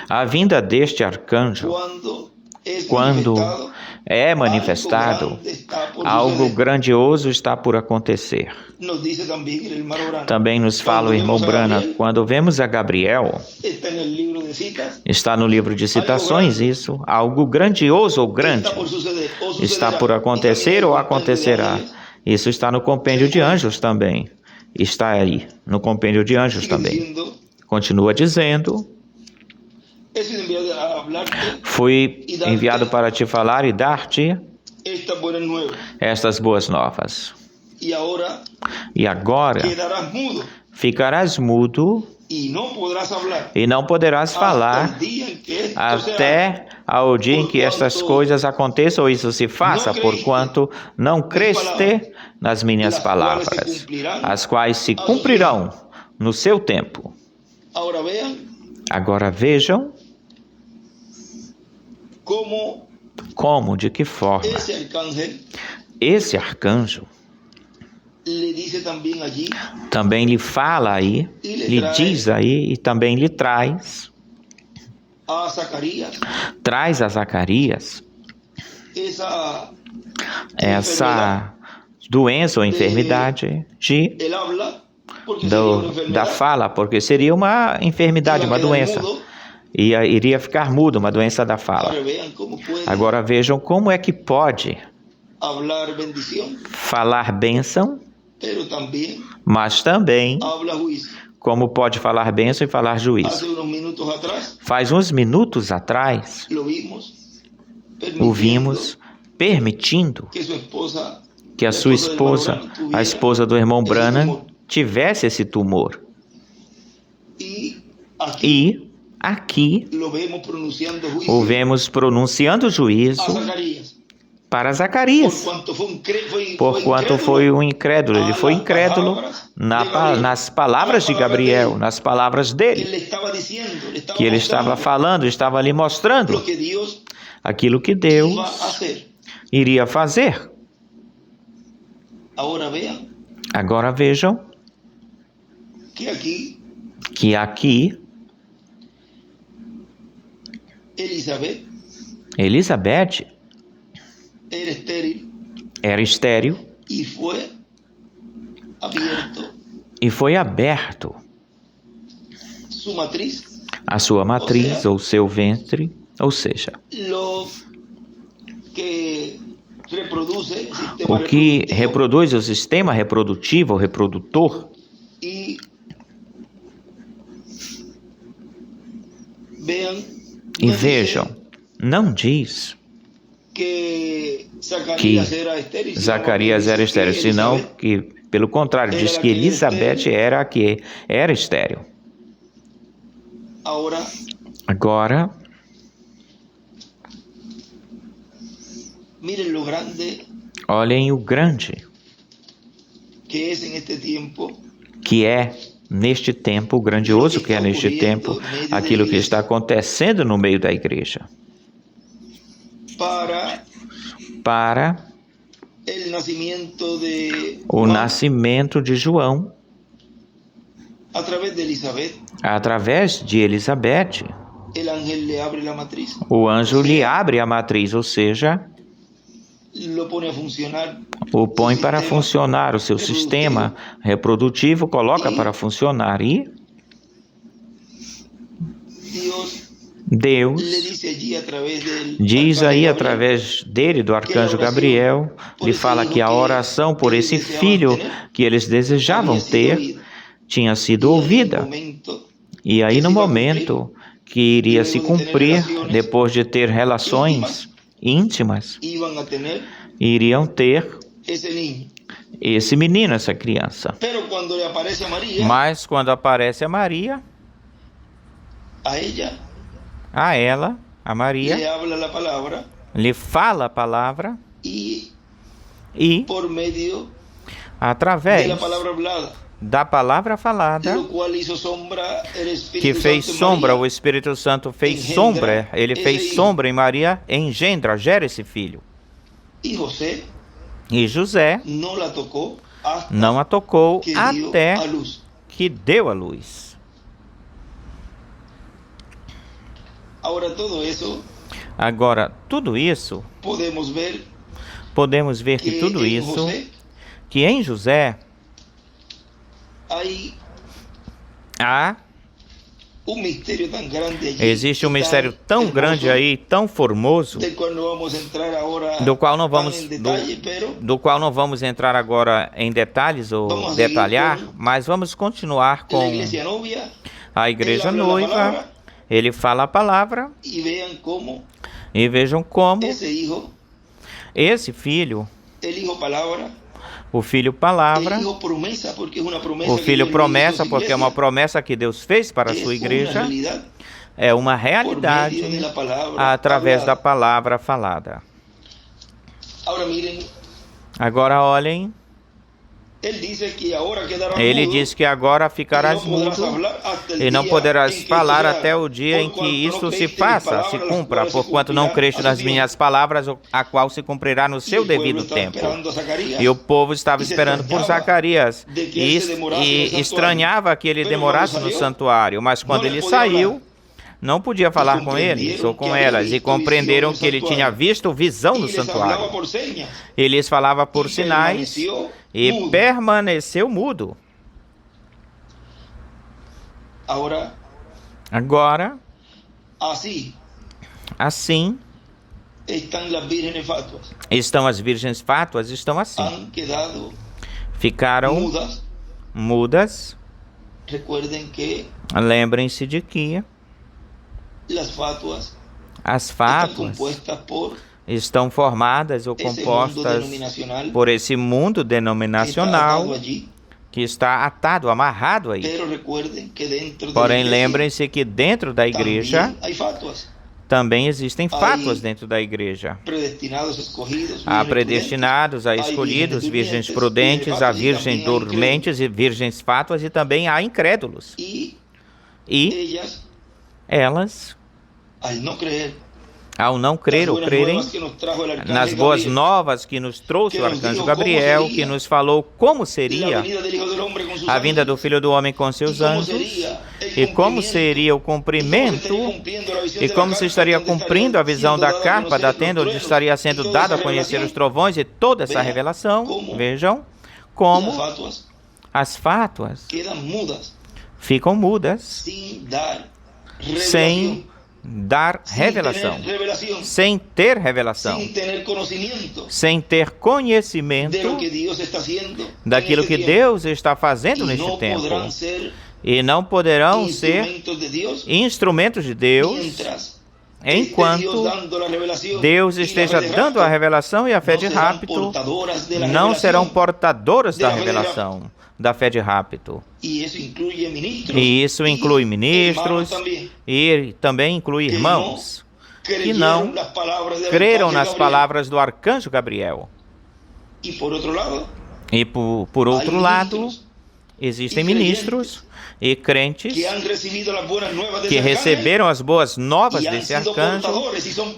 a vinda deste arcanjo, quando é manifestado, algo grandioso está por acontecer. Também nos fala o irmão Branham, quando vemos a Gabriel, está no livro de citações isso, algo grandioso ou grande está por acontecer ou acontecerá. Isso está no compêndio de anjos também. Está aí, no compêndio de anjos também. Continua dizendo: fui enviado para te falar e dar-te estas boas novas. E agora ficarás mudo e não poderás falar até ao dia em que estas coisas aconteçam ou isso se faça, porquanto não creste nas minhas palavras, as quais se cumprirão no seu tempo. Agora vejam como, de que forma esse arcanjo também lhe fala aí, lhe diz aí e também lhe traz a Zacarias essa doença ou enfermidade da fala, porque seria uma enfermidade, uma doença. E iria ficar mudo, uma doença da fala. Agora vejam como é que pode falar bênção, mas também como pode falar bênção e falar juízo. Faz uns minutos atrás, o vimos permitindo que a sua esposa, a esposa do irmão Branham, tivesse esse tumor. E aqui o vemos pronunciando juízo para Zacarias, porquanto foi um incrédulo. Ele foi incrédulo nas palavras de Gabriel, nas palavras dele, que ele estava falando, estava ali mostrando aquilo que Deus iria fazer. Agora vejam que aqui Elizabeth era estéril e foi aberto a sua matriz ou seu ventre, ou seja, o que reproduz o sistema reprodutivo, o reprodutor. E vejam, não diz que Zacarias era estéril, senão que, pelo contrário, diz que Elizabeth era a que era estéril. Agora, olhem o grande que é neste tempo, o grandioso que é neste tempo, aquilo que está acontecendo no meio da igreja. Para o nascimento de João, através de Elizabeth, o anjo lhe abre a matriz, ou seja,
lo pone a funcionar
o põe
su
para
sistema
funcionar, o seu sistema reprodutivo coloca para funcionar. E
Deus
Deus
le dice allí a través del
diz
arcángel
aí,
Gabriel,
através dele, do arcanjo Gabriel, lhe fala que a oração por esse filho que eles desejavam ter tinha sido ouvida. E aí, no momento que iria se cumprir, depois de ter relações íntimas,
iban a tener
iriam ter
ese niño.
esse menino, essa criança.
Pero cuando le aparece a María,
Mas quando aparece a Maria,
a ella
a ela, a
le
Maria,
habla la palabra
lhe fala a palavra
y
e,
por medio de
através
la palabra hablada,
da palavra falada,
lo cual hizo sombra el Espíritu
que fez
Santo en
sombra,
María,
o Espírito Santo fez
engendra
sombra, ele
esse
fez
filho.
sombra em Maria, engendra, gera esse filho.
y José
E José
no la tocó hasta
não a tocou
que dio
até
a luz.
que deu a luz.
Ahora todo eso
Agora, tudo isso,
podemos ver
podemos ver que
que
tudo
en
isso,
José
que em José
hay
há,
un misterio tan grande allí,
existe um
y tan
mistério tão grande
hermoso,
aí, tão formoso,
del cual no vamos a entrar ahora
do qual não
tan
vamos,
en detalle, pero
do qual não vamos entrar agora em detalhes ou
Vamos seguir
detalhar,
com
mas vamos continuar
la
com
iglesia novia,
a igreja
ele habla a
noiva.
palavra,
Ele fala a palavra
y vean cómo
e vejam como
ese hijo,
esse filho,
el hijo palabra,
o filho
el
palavra,
hijo promesa, porque es una promesa
o
que
filho
Dios le hizo a
promessa,
su
porque é uma
iglesia,
promessa que Deus fez para a
es
sua
una
igreja,
realidad
é uma
por medio
realidade
de la palabra
através da
hablada.
palavra falada.
Ahora miren,
Agora olhem,
él dice que ahora quedará
ele
mudo,
diz que agora
y no
ficarás
podrás
mudo
hablar hasta el
e não
día
poderás
en que
falar
esto se
até
haga,
o dia em
por
que
cuanto no
isso se
creíste en mis
faça, se
palabras, las
cumpra,
cuales se
porquanto não
cumplirán
creste
a su
nas
tiempo.
minhas palavras, a qual se cumprirá no
Y
seu
el pueblo
devido
estaba
tempo.
esperando a Zacarías,
E o povo estava
e se
esperando por
extrañaba
Zacarias
de que ele se demorasse no
e
santuário.
estranhava que ele
Pero
demorasse
quando
no
saiu,
santuário, mas quando
não
ele
lhe podia
saiu,
falar.
não podia falar com eles ou com elas, e compreenderam que ele tinha visto visão no
Y les hablaba
santuário.
por señas,
Ele lhes falava por
y
sinais
permaneció
e
mudo.
permaneceu mudo.
Ahora,
Agora,
así
assim,
están las vírgenes fatuas.
estão as virgens fátuas, estão assim.
Han quedado
Ficaram
mudas.
mudas.
Recuerden que
Lembrem-se de que
las fatuas
as
están
fátuas
compuestas por
estão formadas ou
ese mundo
compostas
denominacional
por esse mundo
que está
denominacional
atado allí.
que está atado, amarrado aí.
Pero recuerden que dentro de la
Porém,
iglesia
lembrem-se que dentro da igreja
también hay fatuas,
também existem
Aí,
fátuas dentro da igreja.
predestinados, escogidos,
Há
vírgenes
predestinados, há
prudentes,
escolhidos,
há
virgens
durmientes,
prudentes, há virgens
e também há
dormentes e virgens fátuas, e também há incrédulos.
y
E
ellas,
elas,
al no creer,
ao não crer ou
las buenas
crerem
nuevas que nos trajo el arcángel
nas boas
Gabriel,
novas que nos trouxe
que
o
nos
arcanjo
dijo
Gabriel,
como
que
seria
nos falou como
la
seria
venida del Hijo del Hombre con sus
a vinda
ángeles,
do Filho do Homem com seus
y cómo
anjos,
sería el
e como
cumplimiento,
seria o
y cómo se
cumprimento,
estaría cumpliendo la visión
e
de la
como se
carpa,
estaria
donde
cumprindo a
estarían
visão
siendo
da
dadas a
carpa,
conocer
da
los
tenda, onde
truenos
estaria
y
sendo
toda
dado a
esa
conhecer
revelación.
os trovões e toda essa
Vean
revelação.
como
Vejam
Las
como
fatuas
as fátuas
quedan mudas
ficam mudas
sin dar
sem
revelación,
dar
sin
revelação,
tener revelación,
sem ter revelação,
sin tener conocimiento
sem ter
de
conhecimento
lo que Dios está haciendo
daquilo
en
que
este tiempo.
Deus está fazendo
Y
neste
no
tempo.
podrán ser
E não poderão ser
instrumentos de Dios
instrumentos de Deus
mientras
enquanto
esté Dios dando la revelación
Deus
y la
esteja
fe de
dando a
rapto.
revelação, e a fé
No
de
serán
rapto
portadoras de la
não serão
revelación.
portadoras da
de la fe de
revelação, da fé de rapto.
Y eso incluye ministros
E isso inclui ministros
hermanos también,
e também inclui
que
irmãos
creyeron
não
las palabras del
creram
arcángel
nas
Gabriel.
palavras do arcanjo Gabriel.
Y por otro lado,
E por outro
hay
lado,
ministros
existem
e
ministros e crentes
que han recibido las buenas nuevas
que
desse arcángel
receberam as boas novas
y han
desse
sido
arcanjo
portadores y son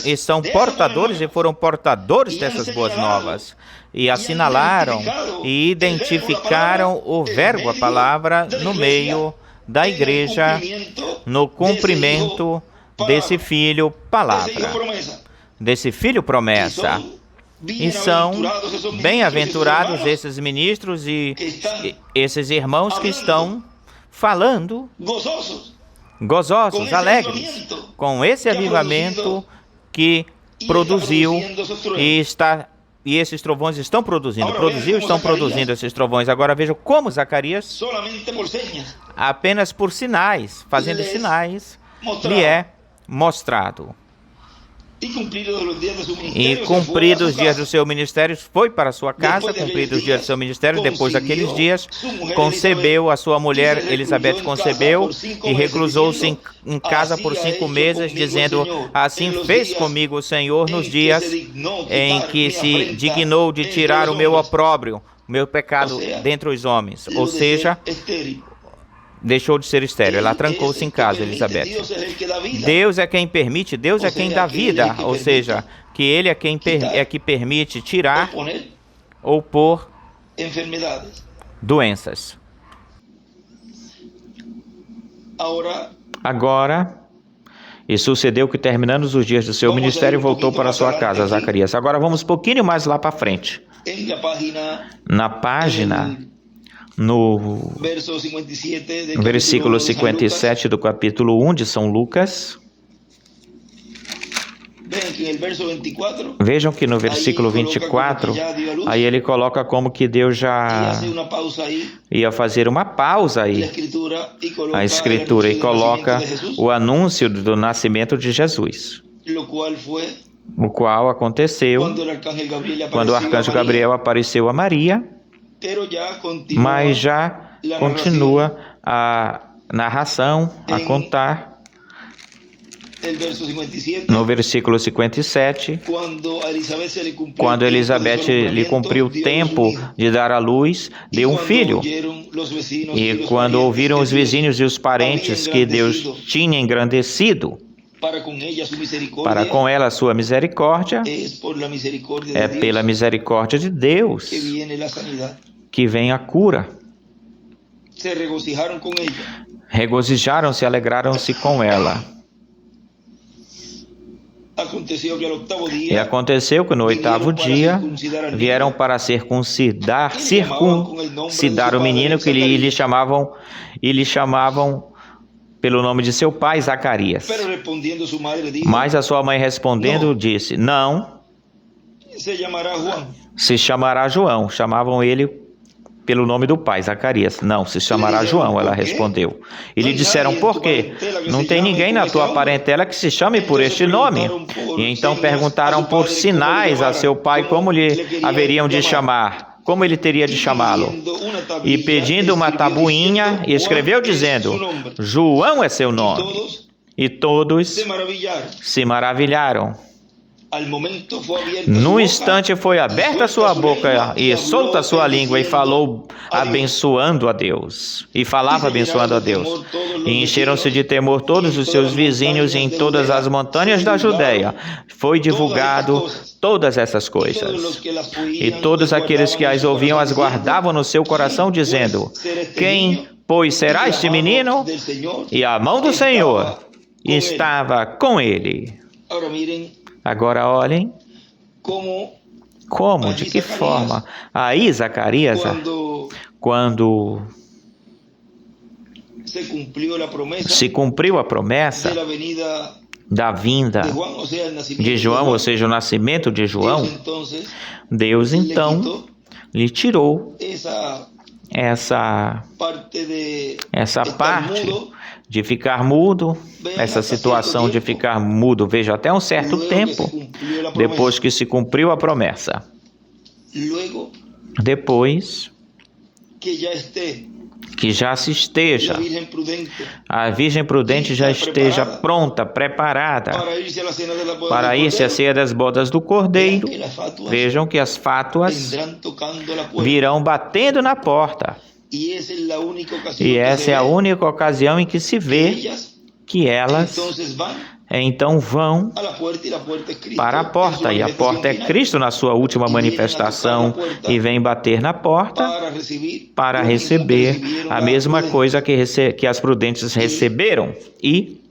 e são
portadores de esas
portadores
buenas
e foram portadores
E
dessas
han
boas
señalado,
novas e assinalaram
identificado
e identificaram o verbo, a palavra, no meio da igreja, no cumprimento desse filho
palavra,
palavra, desse filho promessa, E são bem-aventurados esses ministros e esses irmãos que estão falando gozosos, alegres, com esse avivamento que produziu e esses trovões estão produzindo. Estão produzindo esses trovões. Agora vejam como Zacarias, apenas por sinais, fazendo sinais, lhe é mostrado. E cumpridos os dias do seu ministério, foi para sua casa, cumpridos os dias do seu ministério, depois daqueles dias, concebeu, a sua mulher Elizabeth concebeu e reclusou-se em casa por 5 meses, dizendo, assim fez comigo o Senhor nos dias em que se dignou de tirar o meu opróbrio, o meu pecado dentre os homens. Ou seja, deixou de ser estéril. Ela trancou-se em casa, Elizabeth. Deus é quem permite, Deus é quem dá vida. Ou seja, que Ele é quem que permite tirar ou pôr doenças. Agora, e sucedeu que, terminando os dias do seu ministério, voltou para sua casa, Zacarias. Agora vamos um pouquinho mais lá para frente. Na página... No versículo 57 do capítulo 1 de São Lucas, vejam que no versículo 24, aí ele coloca como que Deus já ia fazer uma pausa aí, a escritura, e coloca o anúncio do nascimento de Jesus, o qual aconteceu quando o arcanjo Gabriel apareceu a Maria. Mas já continua a narração, a contar, no versículo 57, quando Elizabeth lhe cumpriu o tempo de dar à luz, deu um filho. E quando ouviram os vizinhos e os parentes que Deus tinha engrandecido para com ela a sua misericórdia, é pela misericórdia de Deus que vem a cura. Regozijaram-se, alegraram-se com ela. E aconteceu que no 8º dia vieram para circuncidar o menino que lhe chamavam pelo nome de seu pai, Zacarias. Mas a sua mãe respondendo disse, não, se chamará João. Chamavam ele pelo nome do pai, Zacarias. Não, se chamará João, ela respondeu. E lhe disseram, por quê? Não tem ninguém na tua parentela que se chame por este nome. E então perguntaram por sinais a seu pai como lhe haveriam de chamar, como ele teria de chamá-lo. E pedindo uma tabuinha, escreveu dizendo, João é seu nome. E todos se maravilharam. No instante foi aberta a sua boca e solta a sua língua e falou abençoando a Deus. E falava abençoando a Deus. E encheram-se de temor todos os seus vizinhos em todas as montanhas da Judéia. Foi divulgado todas essas coisas. E todos aqueles que as ouviam as guardavam no seu coração, dizendo, quem, pois, será este menino? E a mão do Senhor estava com ele. Agora olhem como, de que forma, aí Zacarias, quando se cumpriu a promessa da vinda de João, ou seja, o nascimento de João, Deus então lhe tirou essa parte de ficar mudo, essa situação de ficar mudo, veja, até um certo tempo, depois que se cumpriu a promessa. Depois que já se esteja, a Virgem Prudente já esteja pronta, preparada para ir-se à ceia das bodas do Cordeiro, vejam que as fátuas virão batendo na porta. E essa é a única ocasião em que se vê que elas então vão para a porta, e a porta é Cristo na sua última manifestação, e vem bater na porta para receber a mesma coisa que as prudentes receberam, e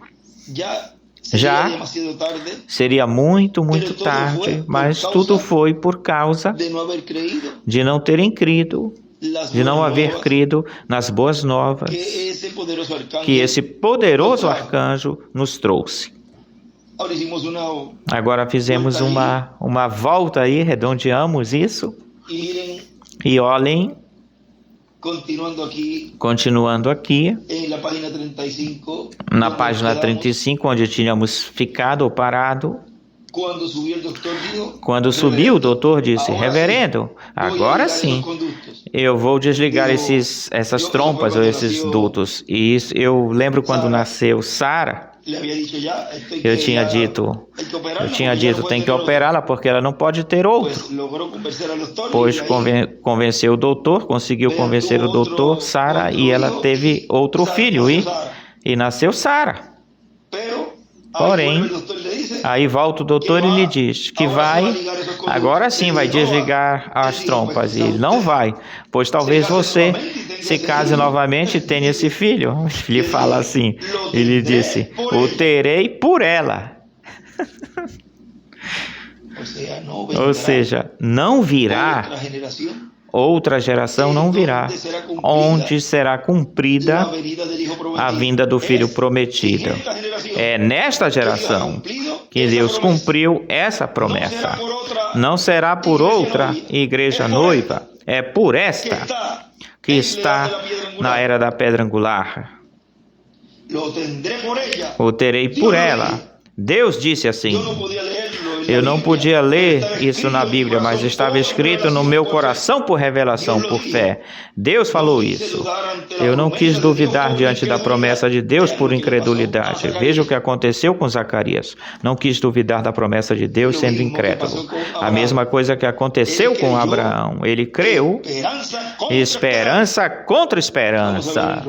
Já
demasiado tarde
seria muito, muito tarde, mas tudo foi por causa
de no haber creído
de não terem crido,
las
de não
buenas
haver
nuevas
crido nas boas novas
que ese poderoso
que esse
arcángel
poderoso
nos trajo.
arcanjo nos trouxe.
Ahora hicimos una
Agora fizemos uma volta aí, redondeamos isso,
y miren,
e olhem,
continuando aqui
en
la página 35,
na
donde
página
quedamos,
35, onde tínhamos ficado ou parado.
Quando subiu o doutor,
Quando subiu, o doutor disse: reverendo, agora sim, eu vou desligar essas trompas ou esses dutos. E isso, eu lembro quando nasceu Sara, eu tinha dito, tem que operá-la porque ela não pode ter outro. Pois convenceu o doutor, conseguiu convencer o doutor, Sara, e ela teve outro filho e nasceu Sara. Porém, aí volta o doutor e lhe diz que agora sim vai desligar as trompas. E ele não vai, pois talvez você se case novamente e tenha esse filho. Ele fala assim, ele disse, o terei por ela. Ou seja, não virá, outra geração não virá, onde será cumprida a vinda do Filho prometido. É nesta geração que Deus cumpriu essa promessa. Não será por outra igreja noiva, é por esta que está na era da pedra angular. O terei por ela. Deus disse assim. Eu não podia ler isso na Bíblia, mas estava escrito no meu coração por revelação, por fé. Deus falou isso. Eu não quis duvidar diante da promessa de Deus por incredulidade. Veja o que aconteceu com Zacarias. Não quis duvidar da promessa de Deus sendo incrédulo. A mesma coisa que aconteceu com Abraão. Ele creu, esperança contra esperança.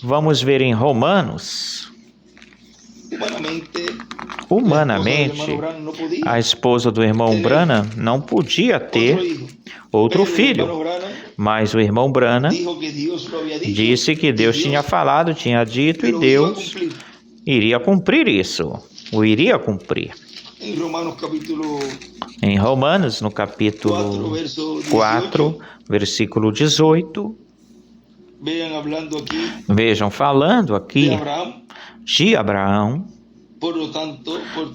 Vamos ver em Romanos. Humanamente, a esposa do irmão Branham não podia ter outro filho, mas o irmão Branham disse que Deus tinha falado, tinha dito, e Deus iria cumprir isso, o iria cumprir. Em Romanos, no capítulo 4, versículo 18, vejam falando aqui de Abraão.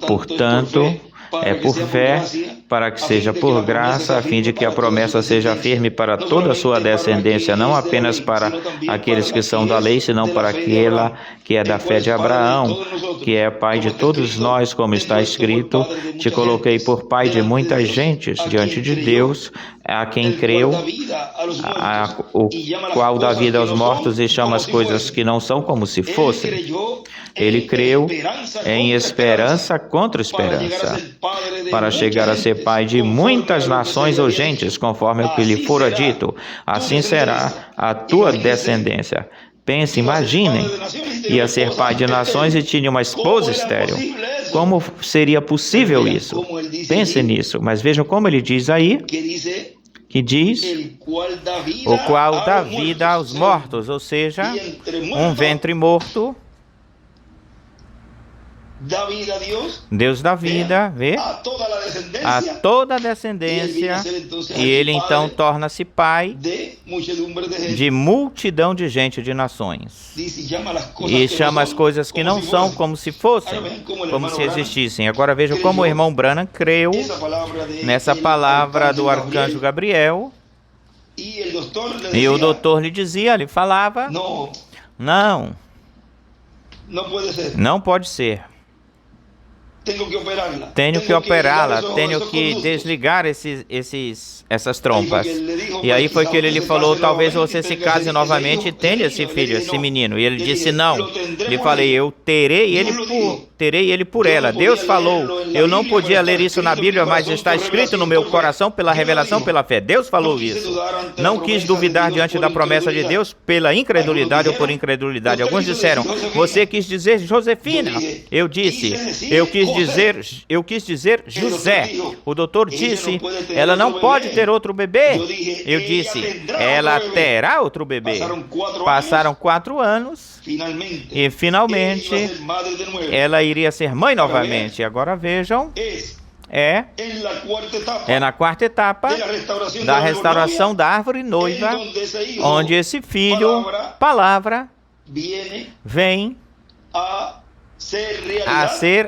Portanto, é por fé, para que seja por graça, a fim de que a promessa seja firme para toda a sua descendência, não apenas para aqueles que são da lei, senão para aquela que é da fé de Abraão, que é pai de todos nós, como está escrito, te coloquei por pai de muitas gentes diante de Deus, a quem creu, o qual dá vida aos mortos e chama as coisas que não são como se fossem. Ele creu em esperança contra esperança, para chegar a ser pai de muitas nações ou gentes, conforme o que lhe fora dito. Assim será a tua descendência. Pense, imaginem, ia ser pai de nações e tinha uma esposa estéril. Como seria possível isso? Pense nisso, mas vejam como ele diz aí, que diz, o qual dá vida aos mortos, ou seja, um ventre morto. Deus dá vida, vê? A toda a descendência, e ele então torna-se pai de multidão de gente, de nações. E chama as coisas que não são como se fossem, como se existissem. Agora vejam como o irmão Branham creu nessa palavra do arcanjo Gabriel. E o doutor lhe dizia, lhe falava, não pode ser. Tenho que operá-la, tenho que desligar essas trompas. E aí foi que ele lhe falou, talvez você se case novamente e tenha esse filho, esse menino. E ele disse, não. Lhe falei, eu terei ele por ela. Deus falou, eu não podia ler isso na Bíblia, mas está escrito no meu coração pela revelação, pela fé. Deus falou isso. Não quis duvidar diante da promessa de Deus pela incredulidade ou por incredulidade. Alguns disseram, você quis dizer Josefina. Eu disse, eu quis dizer José. O doutor disse, ela não pode ter outro bebê. Eu disse, ela terá outro bebê. Passaram 4 anos e finalmente ela iria ser mãe novamente. Agora vejam, é na quarta etapa da restauração da árvore noiva, onde esse filho, palavra, vem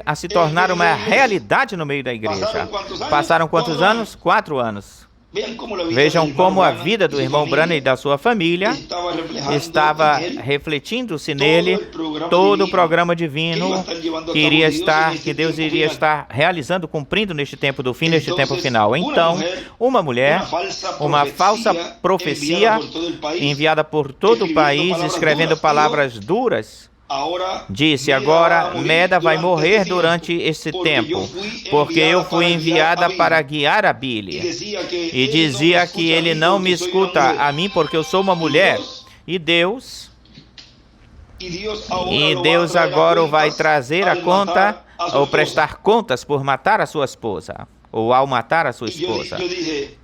a se tornar uma realidade no meio da igreja. Passaram quantos anos? 4 anos. Vejam como a vida do irmão Branham e da sua família estava refletindo-se nele, todo o programa divino que Deus iria estar realizando, cumprindo neste tempo do fim, neste tempo final. Então, uma mulher, uma falsa profecia enviada por todo o país, escrevendo palavras duras, disse: agora Meda vai morrer durante esse tempo, porque eu fui enviada para guiar a Billy. E dizia que ele não me escuta a mim porque eu sou uma mulher. E Deus agora o vai trazer a conta, ou prestar contas por matar a sua esposa, ou ao matar a sua esposa.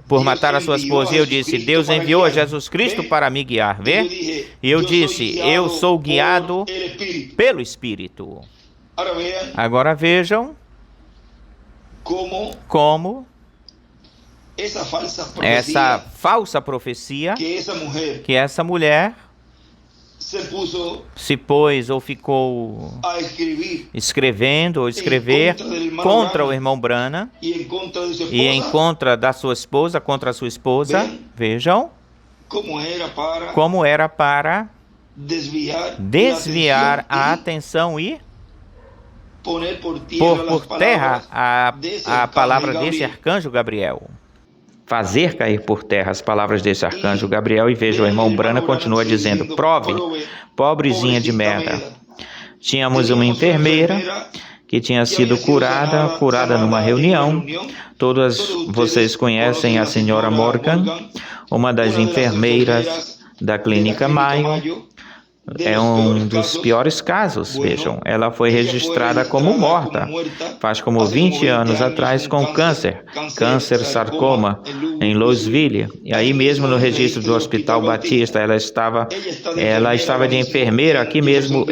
Por matar a sua esposa. E eu disse: Deus enviou a Jesus Cristo para me guiar, vê? E eu disse: eu sou guiado pelo Espírito. Agora vejam como essa falsa profecia que essa mulher se pôs ou ficou escrevendo ou escrever contra o irmão Branham e em contra da sua esposa, contra a sua esposa. Vejam como era para desviar a atenção e pôr por terra a palavra desse arcanjo Gabriel. Fazer cair por terra as palavras desse arcanjo Gabriel. E veja, o irmão Branham continua dizendo: prove, pobrezinha de Meda. Tínhamos uma enfermeira que tinha sido curada numa reunião. Todas vocês conhecem a senhora Morgan, uma das enfermeiras da clínica Mayo. É um dos piores casos, vejam. Ela foi registrada como morta faz como 20 anos atrás com câncer sarcoma, em Louisville. E aí mesmo no registro do Hospital Batista, ela estava de enfermeira aqui mesmo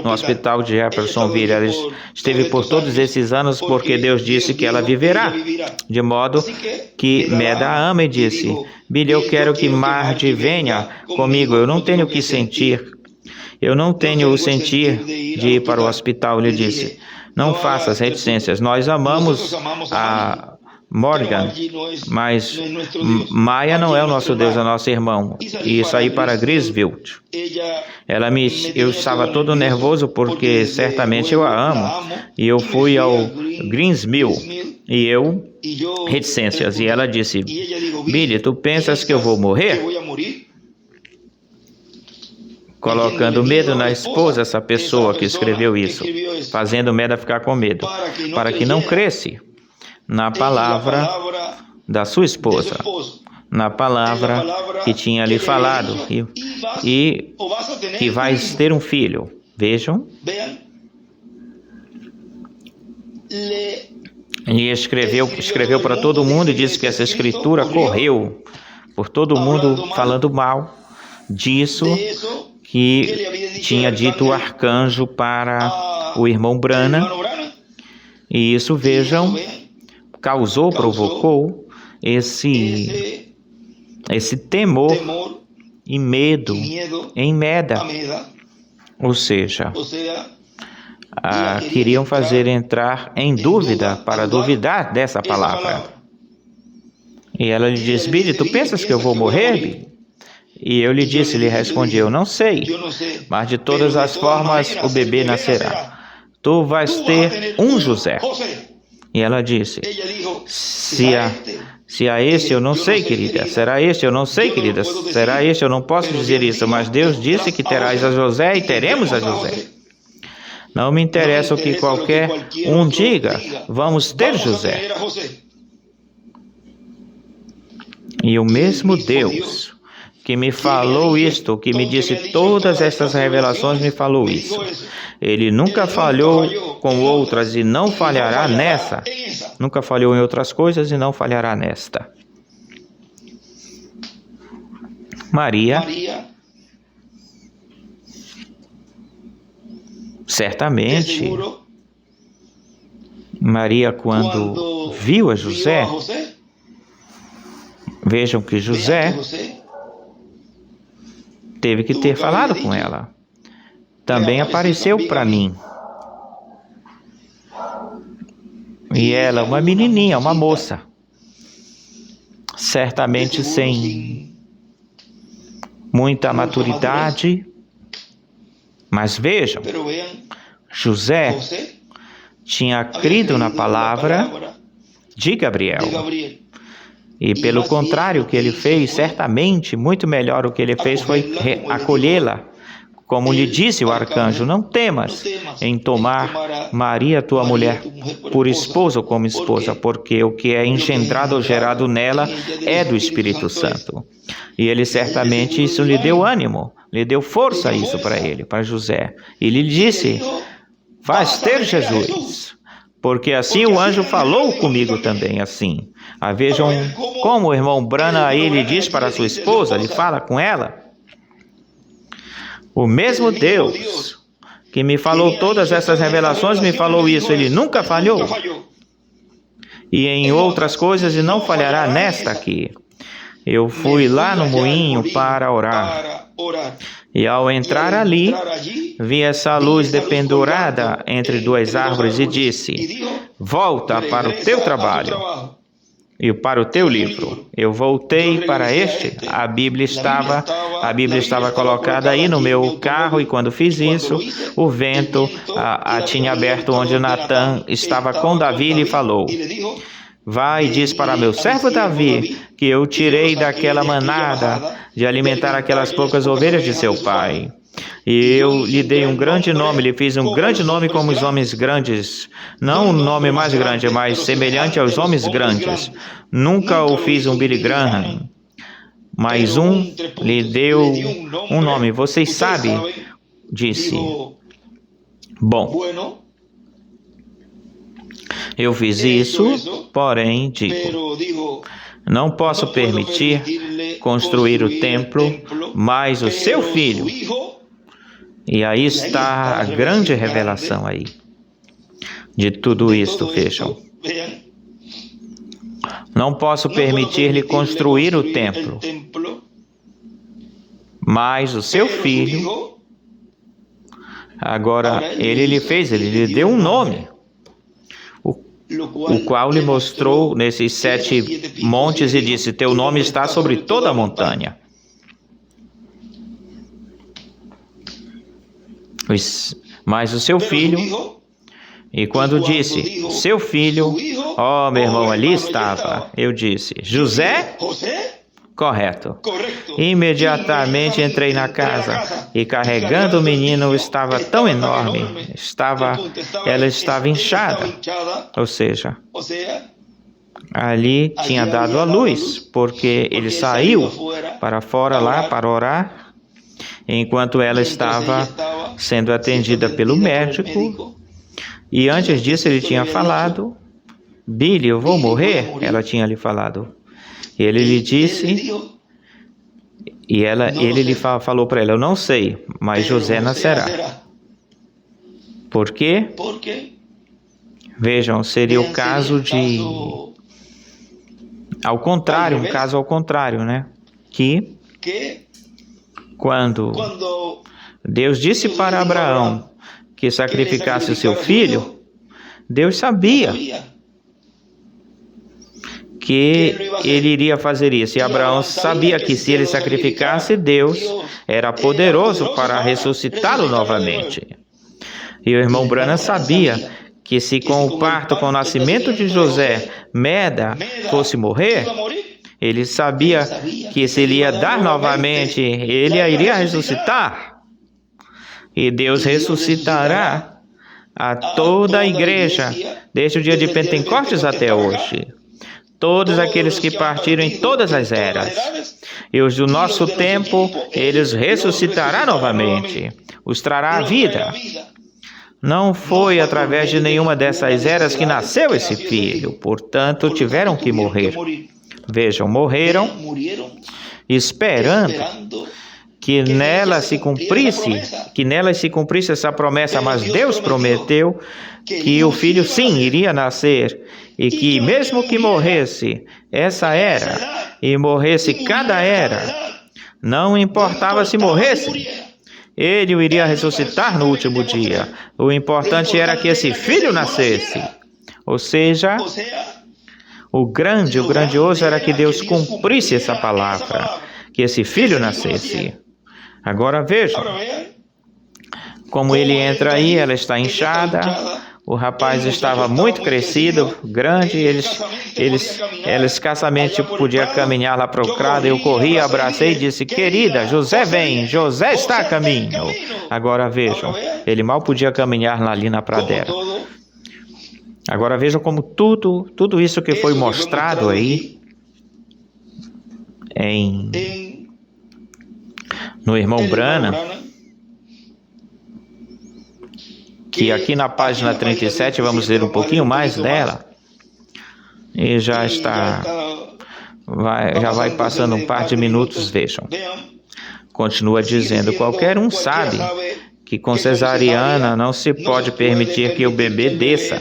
no Hospital de Jeffersonville. Ela esteve por todos esses anos porque Deus disse que ela viverá. De modo que Meda a ama e disse: Billy, eu quero que Marge venha comigo. Eu não tenho o que sentir. Eu não tenho o sentir de ir para o hospital. Ele disse: não faça as reticências. Nós amamos a Morgan, mas Maia não é o nosso Deus, é o nosso irmão. E saí para Grisville. Eu estava todo nervoso porque certamente eu a amo. E eu fui ao Greensmill e reticências. E ela disse: Billy, tu pensas que eu vou morrer? Colocando medo na esposa, essa pessoa que escreveu isso, fazendo Meda ficar com medo, para que não cresce na palavra da sua esposa, na palavra que tinha lhe falado, e que vai ter um filho. Vejam. E escreveu para todo mundo e disse que essa escritura correu por todo mundo falando mal disso que tinha dito o arcanjo para o irmão Branham. E isso, vejam, provocou esse temor e medo em Meda. Ou seja, queriam fazer entrar em dúvida, para duvidar dessa palavra. E ela lhe disse: Billy, tu pensas que eu vou morrer, Billy? E eu lhe respondi: eu não sei, mas de todas as formas o bebê nascerá. Tu vais ter um José. E ela disse: se a este eu não sei, querida. Será este? Eu não sei, querida. Será este? Eu não posso dizer isso, mas Deus disse que terás a José e teremos a José. Não me interessa o que qualquer um diga, vamos ter José. E o mesmo Deus que me falou isto, que me disse todas essas revelações, me falou isso. Ele nunca falhou com outras e não falhará nessa. Nunca falhou em outras coisas e não falhará nesta. Maria certamente Maria, quando viu a José, vejam que José teve que ter falado com ela. Também apareceu para mim. E ela, uma menininha, uma moça, certamente sem muita maturidade, mas vejam, José tinha crido na palavra de Gabriel. E pelo contrário, o que ele fez, certamente, muito melhor o que ele fez foi acolhê-la. Como lhe disse o arcanjo, não temas em tomar Maria, tua mulher, por esposa ou como esposa, porque o que é engendrado ou gerado nela é do Espírito Santo. E ele certamente isso lhe deu ânimo, lhe deu força isso para ele, para José. E lhe disse, vais ter Jesus, porque assim o anjo falou comigo também, assim. Vejam como o irmão Branham aí lhe diz para a sua esposa, ele fala com ela. O mesmo Deus que me falou todas essas revelações, me falou isso, ele nunca falhou. E em outras coisas, e não falhará nesta aqui. Eu fui lá no moinho para orar. E ao entrar ali, vi essa luz dependurada entre duas árvores e disse, volta para o teu trabalho e para o teu livro. Eu voltei para este. A Bíblia estava colocada aí no meu carro, e quando fiz isso, o vento tinha aberto onde Natan estava com Davi e lhe falou, vai e diz para meu servo Davi que eu tirei daquela manada de alimentar aquelas poucas ovelhas de seu pai. E eu lhe dei um grande nome, lhe fiz um grande nome como os homens grandes. Não um nome mais grande, mas semelhante aos homens grandes. Nunca o fiz um Billy Graham, mas lhe deu um nome. Vocês sabem, disse. Bom, eu fiz isso, porém digo, não posso permitir construir o templo, mas o seu filho. E aí está a grande revelação aí de tudo isto, vejam. Não posso permitir-lhe construir o templo, mas o seu filho, agora ele lhe deu um nome, o qual lhe mostrou nesses 7 montes e disse, teu nome está sobre toda a montanha. Mas o seu filho, e quando disse, seu filho, meu irmão, ali estava, eu disse, José? Correto. Imediatamente entrei na casa e carregando o menino estava tão enorme, ela estava inchada, ou seja, ali tinha dado à luz, porque ele saiu para fora lá para orar, enquanto ela estava sendo atendida pelo médico, e antes disso ele tinha falado, Billy, eu vou morrer, ela tinha lhe falado. Ele lhe disse, e ele lhe falou para ela, eu não sei, mas José nascerá. Por quê? Vejam, seria o caso ao contrário, um caso ao contrário, né? Que quando Deus disse para Abraão que sacrificasse o seu filho, Deus sabia que ele iria fazer isso. E Abraão sabia que se ele sacrificasse, Deus era poderoso para ressuscitá-lo novamente. E o irmão Branham sabia que se com o parto, com o nascimento de José, Meda fosse morrer, ele sabia que se ele ia dar novamente, ele iria ressuscitar. E Deus ressuscitará a toda a igreja, desde o dia de Pentecostes até hoje. Todos aqueles que partiram em todas as eras. E os do nosso tempo, eles ressuscitará novamente. Os trará à vida. Não foi através de nenhuma dessas eras que nasceu esse filho. Portanto, tiveram que morrer. Vejam, morreram esperando que nelas se cumprisse essa promessa, mas Deus prometeu que o filho sim iria nascer e que mesmo que morresse essa era e morresse cada era, não importava se morresse, ele o iria ressuscitar no último dia. O importante era que esse filho nascesse. Ou seja, o grandioso era que Deus cumprisse essa palavra, que esse filho nascesse. Agora vejam como ele entra aí, ela está inchada, o rapaz estava muito crescido, grande, ele escassamente podia caminhar lá para o crado. Eu corri, abracei e disse: querida, José vem, José está a caminho. Agora vejam, ele mal podia caminhar ali na pradera. Agora vejam como tudo isso que foi mostrado aí no irmão Branham, que aqui na página 37, vamos ler um pouquinho mais dela, e já vai passando um par de minutos, vejam. Continua dizendo: qualquer um sabe que com cesariana não se pode permitir que o bebê desça.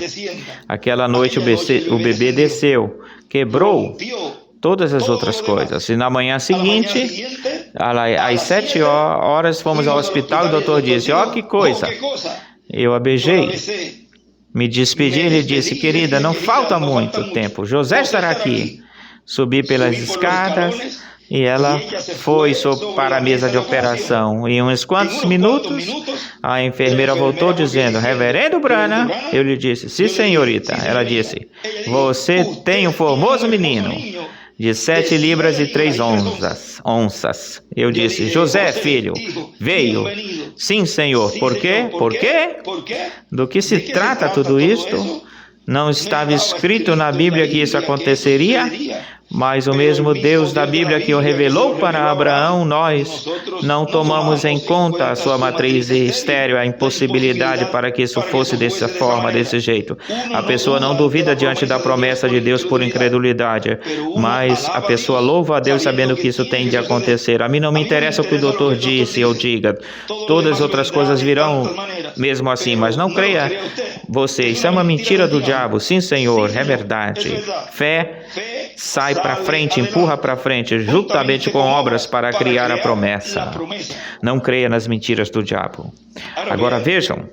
Aquela noite o bebê desceu, quebrou todas as outras coisas. E na manhã seguinte, às 7 horas, fomos ao hospital e o doutor disse: ó, que coisa! Eu a beijei, me despedi e ele disse: querida, não falta muito tempo, José estará aqui. Subi pelas escadas e ela foi para a mesa de operação. Em uns quantos minutos, a enfermeira voltou dizendo: reverendo Branham. Eu lhe disse: sim, senhorita. Ela disse: você tem um formoso menino de 7 libras e 3 onças. Eu disse: José, filho, veio. Sim, senhor. Por quê? Por quê? Do que se trata tudo isto? Não estava escrito na Bíblia que isso aconteceria? Mas o mesmo Deus da Bíblia que o revelou para Abraão, nós não tomamos em conta a sua matriz estéril, a impossibilidade para que isso fosse dessa forma, desse jeito. A pessoa não duvida diante da promessa de Deus por incredulidade, mas a pessoa louva a Deus sabendo que isso tem de acontecer. A mim não me interessa o que o doutor disse ou diga, todas as outras coisas virão mesmo assim, mas não creia você, isso é uma mentira do diabo. Sim, Senhor, é verdade. Fé sai para frente, empurra para frente, juntamente com obras para criar a promessa. Não creia nas mentiras do diabo. Agora vejam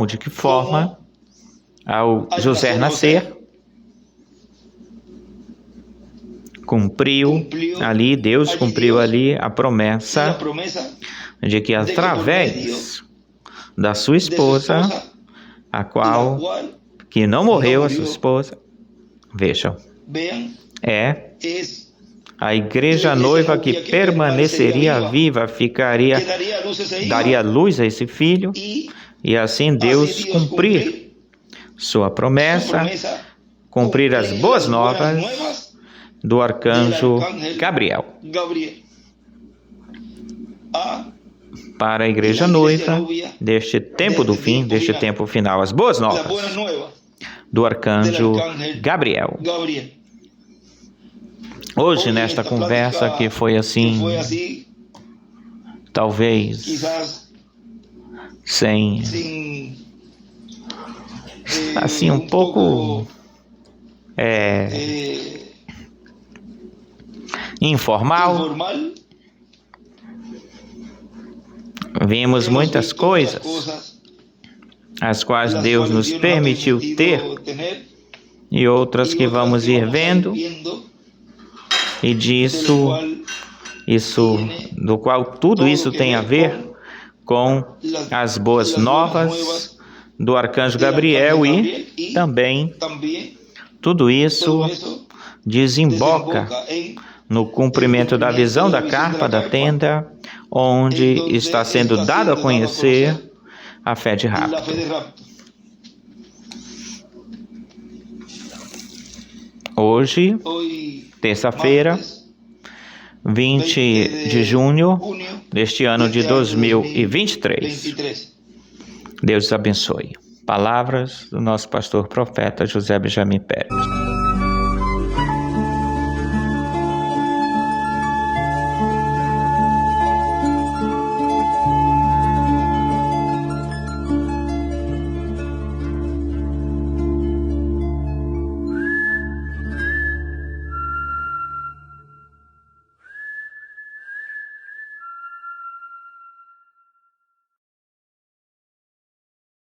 de que forma, ao José nascer, Deus cumpriu ali a promessa de que através da sua esposa, que não morreu a sua esposa, vejam, é a igreja noiva que permaneceria viva, daria luz a esse filho, e assim Deus cumprir sua promessa, cumprir as boas novas do arcanjo Gabriel para a igreja noiva deste tempo do fim, deste tempo final, as boas novas do arcanjo Gabriel. Hoje, nesta conversa que foi assim, talvez assim um pouco informal, vimos muitas coisas as quais Deus nos permitiu ter e outras que vamos ir vendo, e do qual tudo isso tem a ver com as boas novas do arcanjo Gabriel, e também tudo isso desemboca no cumprimento da visão da carpa da tenda, onde está sendo dado a conhecer a fé de rapto. Hoje, terça-feira, 20 de junho deste ano de 2023. Deus abençoe. Palavras do nosso pastor profeta José Benjamin Pérez.